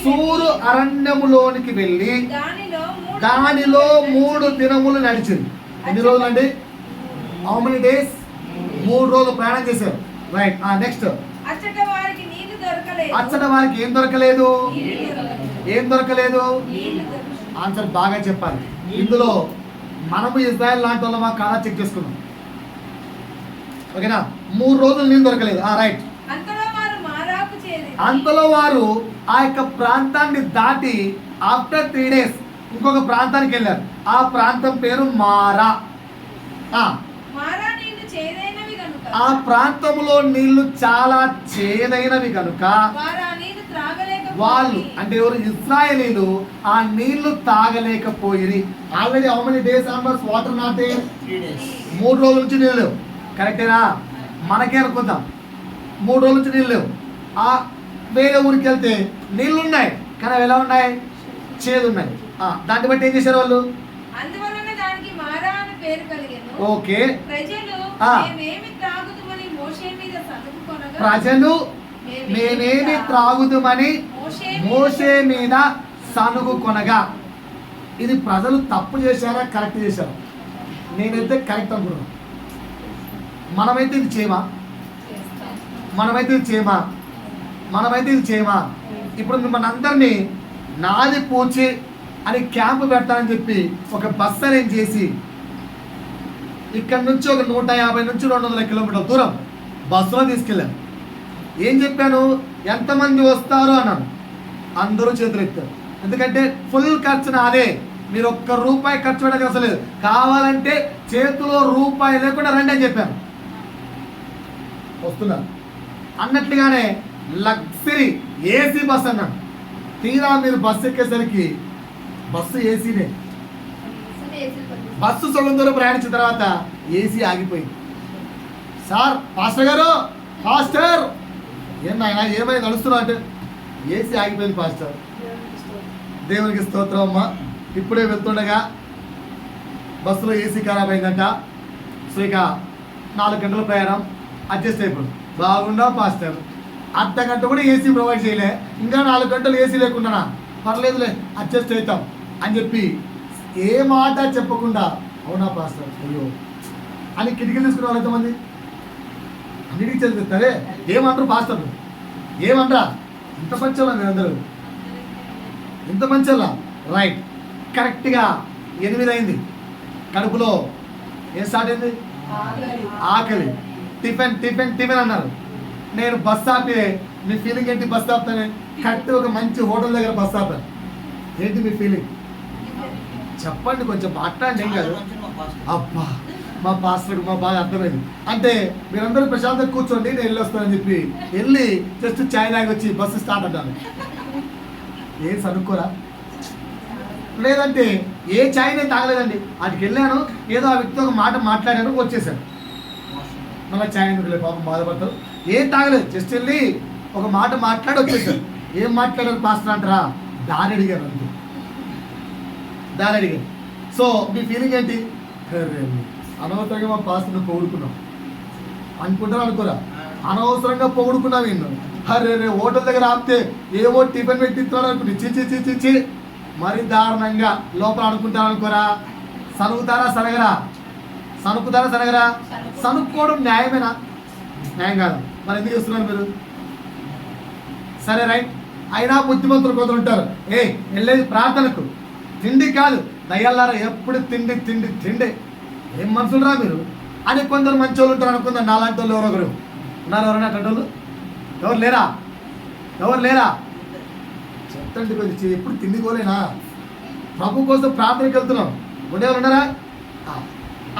సూరు అరణ్యములోనికి వెళ్ళి దానిలో 3 దినములు నడిచింది. ఎన్ని రోజులు అండి? How many days? 3 రోజులు ప్రయాణం చేశారు. రైట్. నెక్స్ట్. అచ్చట వారికి ఏం దొరకలేదు? ఆన్సర్ బాగా చెప్పాలి. ఇందులో మనము ఇజ్రాయెల్ లాంటి వాళ్ళమా కాదా చెక్ చేసుకున్నాం. ఓకేనా? 3 రోజులు నీళ్ళు దొరకలేదు. రైట్. అంతలో వారు ఆ యొక్క ప్రాంతాన్ని దాటి ఆఫ్టర్ 3 డేస్ ఇంకొక ప్రాంతానికి వెళ్ళారు. ఆ ప్రాంతం పేరు మారా. ఆ ప్రాంతంలో నీళ్లు చాలా చేదైనవి కనుక వాళ్ళు అంటే ఎవరు? ఇశ్రాయేలీలు ఆ నీళ్లు తాగలేకపోయి. Already how many days onwards water not? 3 రోజుల నుంచి నీళ్ళు లేవు. కరెక్టేనా? మనకే అనుకుందాం 3 రోజుల నుంచి నీళ్ళు లేవు. ఆ వేరే ఊరికి వెళ్తే నీళ్ళు ఉన్నాయి కానీ అవి ఎలా ఉన్నాయి? చేదు ఉన్నాయి. దాన్ని బట్టి ఏం చేశారు వాళ్ళు? ఓకే. ప్రజలు మేమేమి త్రాగుదుమని మోషే మీద సనుగు కొనగా. ఇది ప్రజలు తప్పు చేశారా కరెక్ట్ చేశారా? నేనైతే కరెక్ట్ అనుకున్నాను. మనమైతే ఇది చేయమా? ఇప్పుడు మిమ్మల్ని అందరినీ నాది పూచి అని క్యాంపు పెడతానని చెప్పి ఒక బస్ అరేంజ్ చేసి ఇక్కడ నుంచి ఒక 150 నుంచి 200 కిలోమీటర్ల దూరం బస్సులో తీసుకెళ్ళాను. ఏం చెప్పాను? ఎంతమంది వస్తారు అన్నాను. అందరూ చేతులు ఎత్తారు. ఎందుకంటే ఫుల్ ఖర్చు నాదే, మీరు ₹1 ఖర్చు పెట్టడానికి అవసరం లేదు, కావాలంటే చేతిలో రూపాయి లేకుండా రండి అని చెప్పాను. వస్తున్నారు అన్నట్లుగానే లగ్జరీ ఏసీ బస్ అన్నాను. తీరా మీరు బస్సు ఎక్కేసరికి బస్సు ఏసీనే. బస్సు సగం దూరం ప్రయాణించిన తర్వాత ఏసీ ఆగిపోయింది. సార్ పాస్టర్ గారు, ఏం నాయన ఏమైనా నడుస్తున్నావు అంటే ఏసీ ఆగిపోయింది పాస్టర్. దేవునికి స్తోత్రం అమ్మా. ఇప్పుడే వెళ్తుండగా బస్సులో ఏసీ ఖరాబ్ అయిందంట. సో ఇక 4 గంటల ప్రయాణం అడ్జస్ట్ అయిపోయింది. బాగుండా పాస్టర్, అర్ధగంట కూడా ఏసీ ప్రొవైడ్ చేయలే, ఇంకా 4 గంటలు ఏసీ లేకుండా పర్లేదులే అడ్జస్ట్ అవుతాం అని చెప్పి ఏ మాట చెప్పకుండా అవునా పాస్టర్ అయ్యో అని కిటికీలు తీసుకునే వాళ్ళు ఎంతమంది? అన్నిటికీ చదివిస్తారే ఏమంటారు పాస్టర్లు? ఏమంటారా? ఇంత మంచోళ్ళ మీరు అందరూ, ఇంత మంచోళ్ళ. రైట్. కరెక్ట్గా 8 అయింది. కడుపులో ఏం స్టార్ట్ అయింది? ఆకలి. టిఫిన్ అన్నారు. నేను బస్ ఆపి మీ ఫీలింగ్ ఏంటి? బస్ ఆపుతానే కరెక్ట్ ఒక మంచి హోటల్ దగ్గర బస్ ఆపాను. ఏంటి మీ ఫీలింగ్ చెప్పండి, కొంచెం మాట్లాడండి. ఏం కాదు. అబ్బా మా పాస్టర్కి మా బాగా అర్థమైంది. అంటే మీరందరూ ప్రశాంతంగా కూర్చోండి, నేను వెళ్ళి వస్తానని చెప్పి వెళ్ళి జస్ట్ చాయ్ తాగి వచ్చి బస్సు స్టార్ట్ అంటాను. ఏం చదువుకోరా? లేదంటే ఏ చాయ్ నేను తాగలేదండి, అటుకి వెళ్ళాను, ఏదో ఆ వ్యక్తితో ఒక మాట మాట్లాడాను, వచ్చేసాను. మళ్ళీ చాయ్ ఎందుకులే పాపం బాధపడతారు. ఏం తాగలేదు, జస్ట్ వెళ్ళి ఒక మాట మాట్లాడి వచ్చేసాను. ఏం మాట్లాడారు పాస్టర్ అంటారా? దారి అడిగాను అంతే, దారి అడిగాను. సో మీ ఫీలింగ్ ఏంటి? అనవసరంగా మా పాస్టర్ని పొగుడుకున్నాం అనుకుంటారా అనుకోరా? అనవసరంగా పొగుడుకున్నాం. ఎన్నో అరే హోటల్ దగ్గర ఆపితే ఏవో టిఫిన్ పెట్టిస్తున్నాడు అనుకుంటే చిచి మరి దారుణంగా లోపల అనుకుంటారు అనుకోరా? సనుగుతారా సనగరా? సనుకుతారా సనగరా? సనుక్కోవడం న్యాయమేనా? న్యాయం కాదు. మరి ఎందుకు చేస్తున్నారు మీరు? సరే రైట్. అయినా బుద్ధిమంతులు కొందరు ఉంటారు, వెళ్ళేది ప్రార్థనకు, తిండి కాదు, దయ్యాలారా ఎప్పుడు తిండి తిండి తిండి, ఏం మనుషులు రా మీరు అని కొందరు మంచి వాళ్ళు ఉంటారు అనుకుందాం. నాలాంటి వాళ్ళు ఎవరొకరు ఉన్నారు. ఎవరైనా అటువంటి వాళ్ళు ఎవరు లేరా? ఎవరు లేరా? చెప్తండి కొంచెం. ఎప్పుడు తిండి కోలేనా? ప్రభు కోసం ప్రార్థనకి వెళ్తున్నాం, ఉండేవారు ఉన్నారా?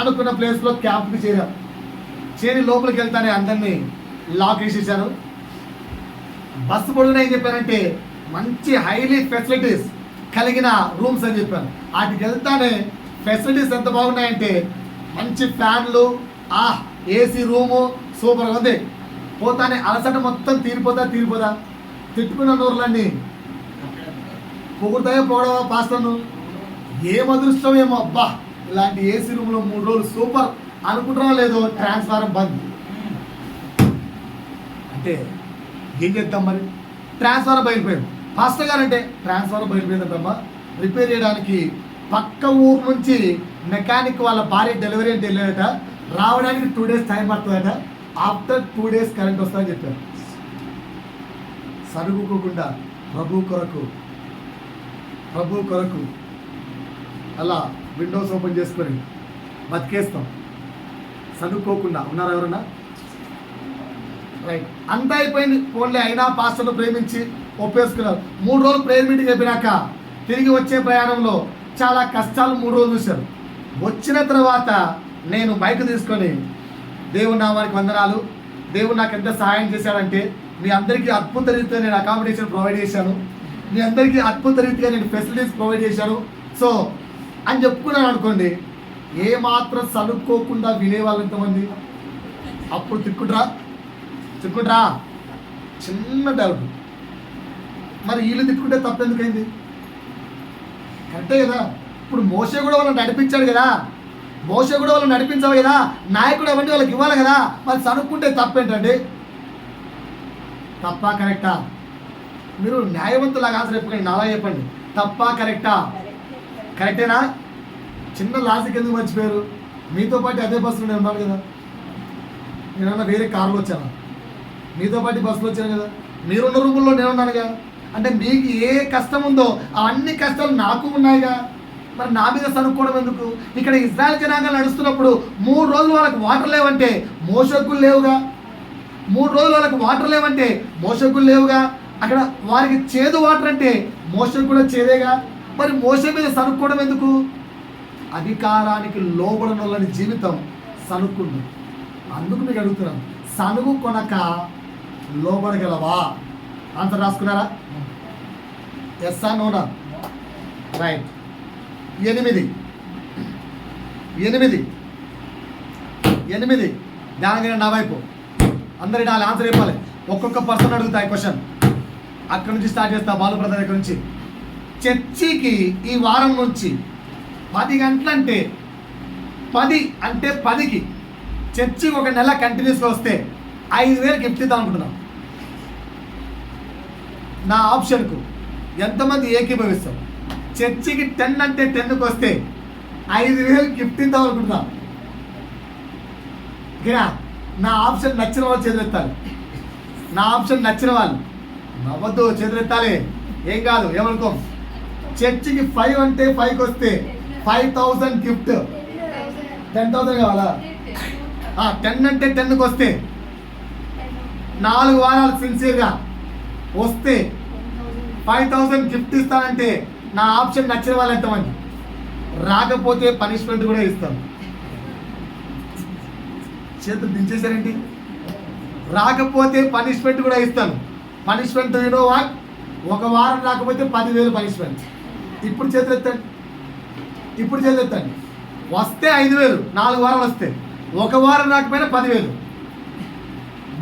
అనుకున్న ప్లేస్లో క్యాంప్కి చేరి లోపలికి వెళ్తానే అందరినీ లాక్ వేసేసాను. బస్సు పొడుగున ఏం చెప్పానంటే మంచి హైలీ ఫెసిలిటీస్ కలిగిన రూమ్స్ అని చెప్పాను. వాటికి వెళ్తానే ఫెసిలిటీస్ ఎంత బాగున్నాయంటే మంచి ఫ్యాన్లు, ఏసీ రూము సూపర్గా ఉంది. పోతానే అలసట మొత్తం తీరిపోదా? తిట్టుకున్న నోర్లన్నీ పొగుడుతాయో పొగడవా పాస్టర్ను? ఏం అదృష్టం ఏమో, అబ్బా ఇలాంటి ఏసీ రూమ్లో 3 రోజులు సూపర్ అనుకుంటున్నా లేదో ట్రాన్స్ఫారం బంద్. అంటే ఏం చేద్దాం మరి? ట్రాన్స్ఫారం బయలుపోయింది. పాస్టర్ గారు అంటే ట్రాన్స్ఫారం బయలుపోయిందంటమ్మా, రిపేర్ చేయడానికి పక్క ఊరు నుంచి మెకానిక్ వాళ్ళ భార్య డెలివరీ అంటే వెళ్ళాడట, రావడానికి 2 days టైం పడుతుందట. ఆఫ్టర్ 2 days కరెంట్ వస్తుందని చెప్పారు. సరుగుకోకుండా ప్రభు కొరకు అలా విండోస్ ఓపెన్ చేసుకొని బతికేస్తాం. చదువుకోకుండా ఉన్నారా ఎవరన్నా? రైట్. అంతా అయిపోయింది. ఫోన్లే అయినా పాస్టర్ను ప్రేమించి ఒప్పేసుకున్నారు. 3 రోజులు ప్రేయర్ మీటింగ్ అయిపోయినాక తిరిగి వచ్చే ప్రయాణంలో చాలా కష్టాలు 3 రోజులు చూశారు. వచ్చిన తర్వాత నేను బైక్ తీసుకొని దేవుని నామానికి వందనాలు, దేవుడు నాకు ఎంత సహాయం చేశాడంటే మీ అందరికీ అద్భుత రీతిగా నేను అకామిడేషన్ ప్రొవైడ్ చేశాను, మీ అందరికీ అద్భుత రీతిగా నేను ఫెసిలిటీస్ ప్రొవైడ్ చేశాను సో అని చెప్పుకున్నాను అనుకోండి. ఏమాత్రం చదువుకోకుండా వినేవాళ్ళు ఎంతమంది? అప్పుడు తిట్టుకుంటారా? చిన్న డౌట్. మరి వీళ్ళు తిట్టుకుంటే తప్పెందుకైంది? కరెక్టే కదా. ఇప్పుడు మోషే కూడా వాళ్ళని నడిపించాడు కదా, నడిపించాలి కదా, నాయకుడు అవన్నీ వాళ్ళకి ఇవ్వాలి కదా. మరి చదువుకుంటే తప్పేంటండి? తప్పా కరెక్టా? మీరు న్యాయవంతులాగా ఆన్సర్ చెప్పండి, నాలా చెప్పండి. తప్పా కరెక్టా? కరెక్టేనా? చిన్న లాజిక్ ఎందుకు మర్చిపోయారు? మీతో పాటు అదే బస్సులో నేను ఉన్నాను కదా, నేనన్నా వేరే కారులో వచ్చాను, మీతో పాటు బస్సులో వచ్చాను కదా, మీరున్న రూముల్లో నేను ఉన్నానుగా. అంటే మీకు ఏ కష్టం ఉందో అవన్నీ కష్టాలు నాకు ఉన్నాయిగా. మరి నా మీద సనుక్కోవడం ఎందుకు? ఇక్కడ ఇజ్రాయెల్ జనాంగాలు నడుస్తున్నప్పుడు 3 రోజులు వాళ్ళకి వాటర్ లేవంటే మోషకులు లేవుగా. 3 రోజులు వాళ్ళకి వాటర్ లేవంటే మోషకులు లేవుగా. అక్కడ వారికి చేదు వాటర్ అంటే మోషకు కూడా చేదేగా. మరి మోష మీద సనుక్కోవడం ఎందుకు? అధికారానికి లోబడిన వాళ్ళని జీవితం సనుక్కుంది. అందుకు మీకు అడుగుతున్నాను, సనుగు కొనక లోబడగలవా? ఆన్సర్ రాసుకున్నారా? ఎస్ ఆ నోనా? రైట్. 8 ధ్యానంగా నా వైపు అందరి నాలుగు ఆన్సర్ చెప్పాలి. ఒక్కొక్క పర్సన్ అడుగుతాయి క్వశ్చన్. అక్కడి నుంచి స్టార్ట్ చేస్తా. బాలు బ్రదర్ దగ్గర నుంచి. చర్చికి ఈ వారం నుంచి 10 గంటలంటే 10 అంటే 10కి చర్చికి 1 నెల కంటిన్యూస్గా వస్తే 5,000 గిఫ్ట్ ఇద్దాం అనుకుంటున్నాం. నా ఆప్షన్కు ఎంతమంది ఏకీభవిస్తాం? చర్చికి 10 అంటే 10కి వస్తే 5,000 గిఫ్ట్ ఇద్దాం అనుకుంటున్నాం. ఓకేనా? నా ఆప్షన్ నచ్చిన వాళ్ళు చేతులెత్తాలి. నా ఆప్షన్ నచ్చిన వాళ్ళు నవ్వద్దు, చేతులెత్తాలి. ఏం కాదు, ఏమనుకో. చర్చికి 5 అంటే 5కి వస్తే 5,000 గిఫ్ట్. 10,000 కావాలా? 10 అంటే 10కి వస్తే 4 వారాలు సిన్సియర్గా వస్తే 5,000 గిఫ్ట్ ఇస్తానంటే నా ఆప్షన్ నచ్చిన వాళ్ళు ఎంతమంది? రాకపోతే పనిష్మెంట్ కూడా ఇస్తాను. చేతులు దించేశారేంటి? రాకపోతే పనిష్మెంట్ కూడా ఇస్తాను. పనిష్మెంట్ యూనో వాట్, ఒక వారం రాకపోతే 10,000 పనిష్మెంట్. ఇప్పుడు చేతులు ఎత్తండి, ఇప్పుడు చేతులు ఎత్తండి. వస్తే 5,000, 4 వారాలు వస్తే. ఒక వారం రాకపోయినా 10,000.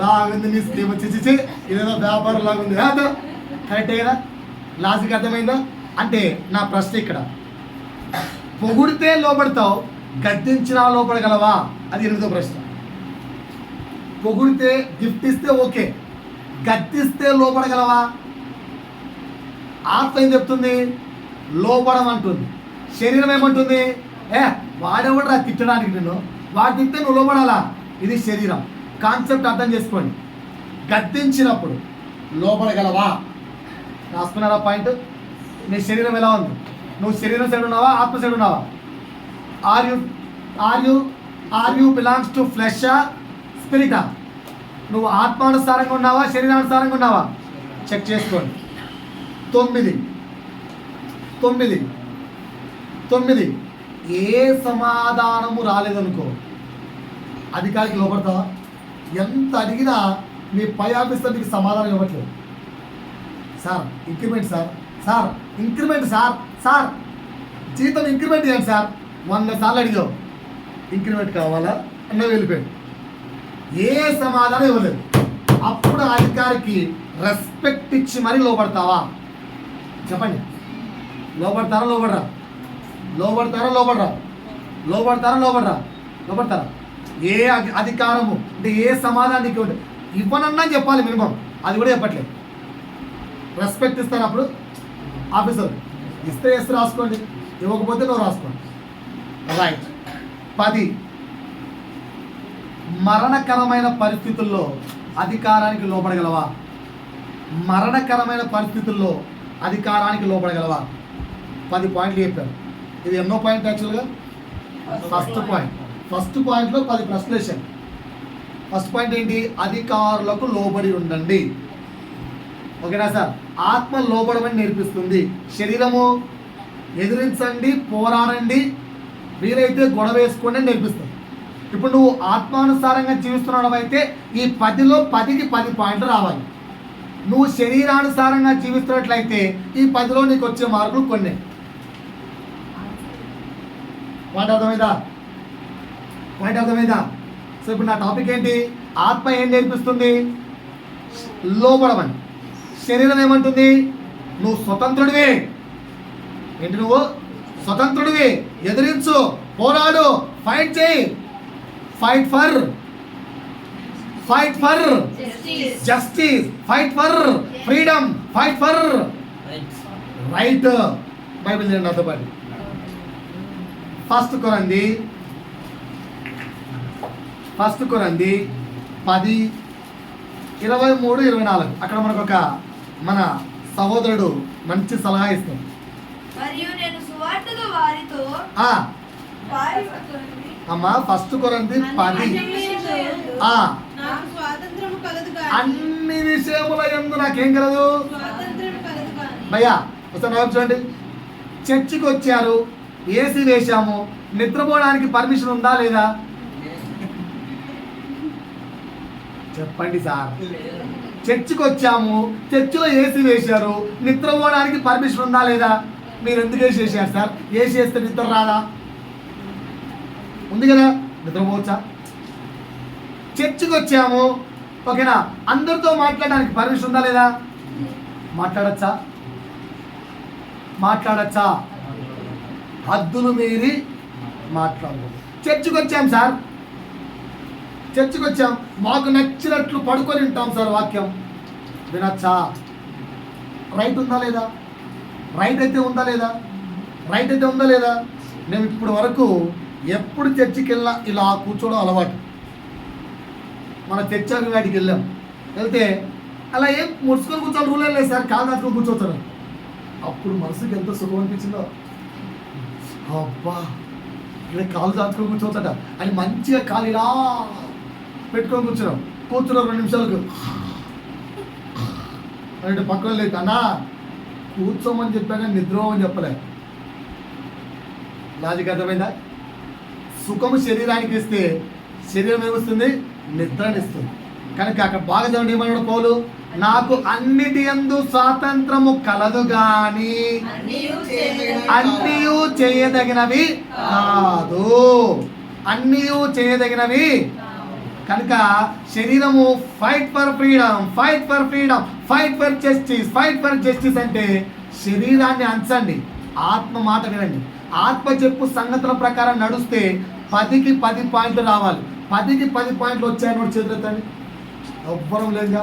బాగుంది నీ స్కీమ్, వచ్చి ఇదేదో వ్యాపారం లాగా ఉంది. కరెక్టే కదా? లాజిక్ అర్థమైందా? అంటే నా ప్రశ్న ఇక్కడ, పొగిడితే లోపడతావు, గద్దించినా లోపడగలవా? అది 8వ ప్రశ్న. పొగిడితే గిఫ్ట్ ఇస్తే ఓకే, గద్దిస్తే లోపడగలవా? ఆత్మ ఏం చెప్తుంది? లోపడమంటుంది. శరీరం ఏమంటుంది? వాడేవాడు తిట్టడానికి, నిన్ను వాడు తిట్టే నువ్వు లోపడాలా? ఇది శరీరం. కాన్సెప్ట్ అర్థం చేసుకోండి. గద్దించినప్పుడు లోపడగలవా? రాసుకున్నారా పాయింట్? నీ శరీరం ఎలా ఉంది? నువ్వు శరీరం సైడ్ ఉన్నావా, ఆత్మ సైడ్ ఉన్నావా? Are you belongs to flesh, స్పిరిటా? నువ్వు ఆత్మానుసారంగా ఉన్నావా, శరీరానుసారంగా ఉన్నావా? చెక్ చేసుకోండి. 9 ఏ సమాధానము రాలేదనుకో, అధికారికి లోపడతావా? ఎంత అడిగినా మీ పై ఆఫీసర్ నీకు సమాధానం ఇవ్వట్లేదు. Sir increment, sir increment, sir జీతం ఇంక్రిమెంట్ చేయండి సార్. 100 సార్లు అడిగావు ఇంక్రిమెంట్ కావాలా అన్న, వెళ్ళిపోయాడు. ఏ సమాధానం ఇవ్వలేదు. అప్పుడు అధికారికి రెస్పెక్ట్ ఇచ్చి మరీ లోపడతావా? చెప్పండి. లోపడతారా లోపడరా? లోపడతారా? ఏ అధికారము అంటే ఏ సమాధానానికి ఇవ్వనన్నా చెప్పాలి మినిమం, అది కూడా చెప్పట్లేదు. రెస్పెక్ట్ ఇస్తారు అప్పుడు ఆఫీసర్. ఇస్తే ఎస్ రాసుకోండి, ఇవ్వకపోతే నువ్వు రాసుకోండి. రైట్. 10 మరణకరమైన పరిస్థితుల్లో అధికారానికి లోపడగలవా? మరణకరమైన పరిస్థితుల్లో అధికారానికి లోపడగలవా? 10 పాయింట్లు చెప్పారు. ఇది ఎన్నో పాయింట్ యాక్చువల్గా? ఫస్ట్ పాయింట్లో 10 ప్రశ్నలు వేశాను. ఫస్ట్ పాయింట్ ఏంటి? అధికారులకు లోబడి ఉండండి. ఓకేనా సార్? ఆత్మ లోబడమని నేర్పిస్తుంది. శరీరము ఎదిరించండి, పోరాడండి, వీలైతే గొడవ వేసుకోండి అని నేర్పిస్తుంది. ఇప్పుడు నువ్వు ఆత్మానుసారంగా జీవిస్తున్నావు అయితే ఈ 10లో 10కి 10 పాయింట్లు రావాలి. నువ్వు శరీరానుసారంగా జీవిస్తున్నట్లయితే ఈ 10లో నీకు వచ్చే మార్కులు కొన్ని. పాయింట్ అర్థమైందా? సో ఇప్పుడు నా టాపిక్ ఏంటి? ఆత్మ ఏం నేర్పిస్తుంది? లోబడమని. శరీరం ఏమంటుంది? నువ్వు స్వతంత్రుడివి. ఏంటి? నువ్వు స్వతంత్రుడివి, ఎదిరించు, పోరాడు, ఫైట్ చేయి. Fight for justice, fight for freedom, fight for right. Bible చదివిన నాతో పాటు. ఫస్ట్ కొరంది 10:23-24 అక్కడ మనకు ఒక మన సహోదరుడు మంచి సలహా ఇస్తాడు. మరియు నేను సువార్తతో వారితో అమ్మా ఫస్ట్ కొరంది 10 అన్ని విషయముల యందు నాకేం కలదు? భయ్యా ఒకసారి చూడండి. చర్చికి వచ్చారు, ఏసీ వేశాము, నిద్రపోవడానికి పర్మిషన్ ఉందా లేదా? చెప్పండి సార్. చర్చికి వచ్చాము, చర్చిలో ఏసీ వేశారు, నిద్రపోవడానికి పర్మిషన్ ఉందా లేదా? మీరు ఎందుకు ఏసీ వేసారు సార్? ఏసీ వేస్తే నిద్ర రాదా? ఉంది కదా, నిద్రపోవచ్చా? చర్చికి వచ్చాము, ఓకేనా, అందరితో మాట్లాడడానికి పర్మిషన్ ఉందా లేదా? మాట్లాడచ్చా? హద్దులు మీరి మాట్లాడదు. చర్చికి వచ్చాం సార్, చర్చికి వచ్చాం, మాకు నచ్చినట్లు పడుకొని ఉంటాం సార్, వాక్యం వినచ్చా? రైట్ ఉందా లేదా? రైట్ అయితే ఉందా లేదా? మేము ఇప్పుడు వరకు ఎప్పుడు చర్చికి వెళ్ళినా ఇలా కూర్చోవడం అలవాటు. మన చర్చకి వాటికి వెళ్తే అలా ఏం ముడుచుకొని కూర్చోవాలి రూల్ లేదు సార్, కాలు దాచుకొని కూర్చోతారు. అప్పుడు మనసుకి ఎంత సుఖం అనిపించిందో. అబ్బా ఇలా కాలు దాచుకొని కూర్చోతాడ అని మంచిగా కాలు ఇలా పెట్టుకొని కూర్చున్నాం 2 నిమిషాలకు అంటే పక్కన లేదు అన్నా కూర్చోమని చెప్పాక నిద్రమని చెప్పలే. లాజిక్ అర్థమైందా? సుఖము శరీరానికి ఇస్తే శరీరం ఏమిస్తుంది? నిద్రనిస్తుంది. కనుక అక్కడ బాగా చదవండి, ఏమన్నాడు పౌలు? నాకు అన్నిటి యందు స్వాతంత్రము కలదు గాని అన్నీయు చేయదగినవి కాదు. అన్నీయు చేయదగినవి. కనుక శరీరము fight for freedom, fight for freedom, fight for justice, fight for justice అంటే శరీరాన్ని అంచండి, ఆత్మ మాట వినండి. ఆత్మ చెప్పు సంగతుల ప్రకారం నడుస్తే 10కి 10 పాయింట్లు రావాలి. 10కి 10 పాయింట్లు వచ్చాయని కూడా చేతులెత్తండి. ఎవ్వరం లేదుగా.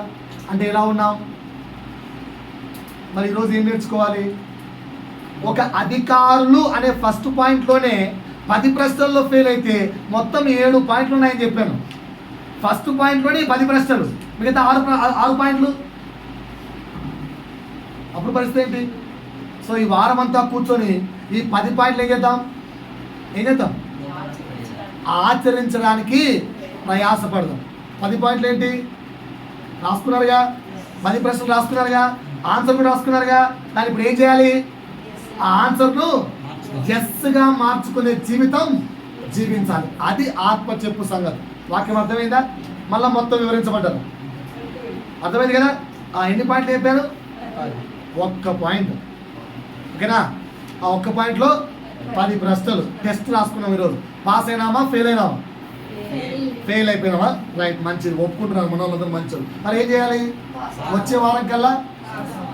అంటే ఎలా ఉన్నాం? మరి ఈరోజు ఏం నేర్చుకోవాలి? ఒక అధికారులు అనే ఫస్ట్ పాయింట్లోనే 10 ప్రశ్నల్లో ఫెయిల్ అయితే మొత్తం 7 పాయింట్లు ఉన్నాయని చెప్పాను. ఫస్ట్ పాయింట్లోనే 10 ప్రశ్నలు, మిగతా 6 పాయింట్లు. అప్పుడు పరిస్థితి ఏంటి? సో ఈ వారం అంతా కూర్చొని ఈ 10 పాయింట్లు ఏం చేద్దాం? ఆచరించడానికి ప్రయాసపడదాం. 10 పాయింట్లు ఏంటి? రాసుకున్నారుగా, 10 ప్రశ్నలు రాసుకున్నారుగా, ఆన్సర్ కూడా రాసుకున్నారుగా. దాన్ని ఇప్పుడు ఏం చేయాలి? ఆ ఆన్సర్ను ఎస్గా మార్చుకునే జీవితం జీవించాలి. అది ఆత్మ చెప్పు సంగతి. వాక్యం అర్థమైందా? మళ్ళీ మొత్తం వివరించబడ్డాను. అర్థమైంది కదా? ఎన్ని పాయింట్లు చెప్పాను? 1 పాయింట్. ఓకేనా? ఆ 1 పాయింట్లో 10 ప్రశ్నలు టెస్ట్ రాసుకున్నాం. ఈరోజు పాస్ అయినామా, ఫెయిల్ అయినామా? ఫెయిల్ అయిపోయినామా? రైట్, మంచిది, ఒప్పుకుంటున్నాను. మన వాళ్ళందరూ మంచిది. మరి ఏం చేయాలి? వచ్చే వారం కల్లా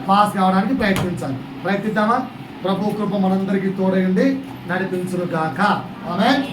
పాస్ కావడానికి ప్రయత్నిద్దామా? ప్రభు కృప మనందరికీ తోడైంది నడిపించును గాక. ఆమేన్.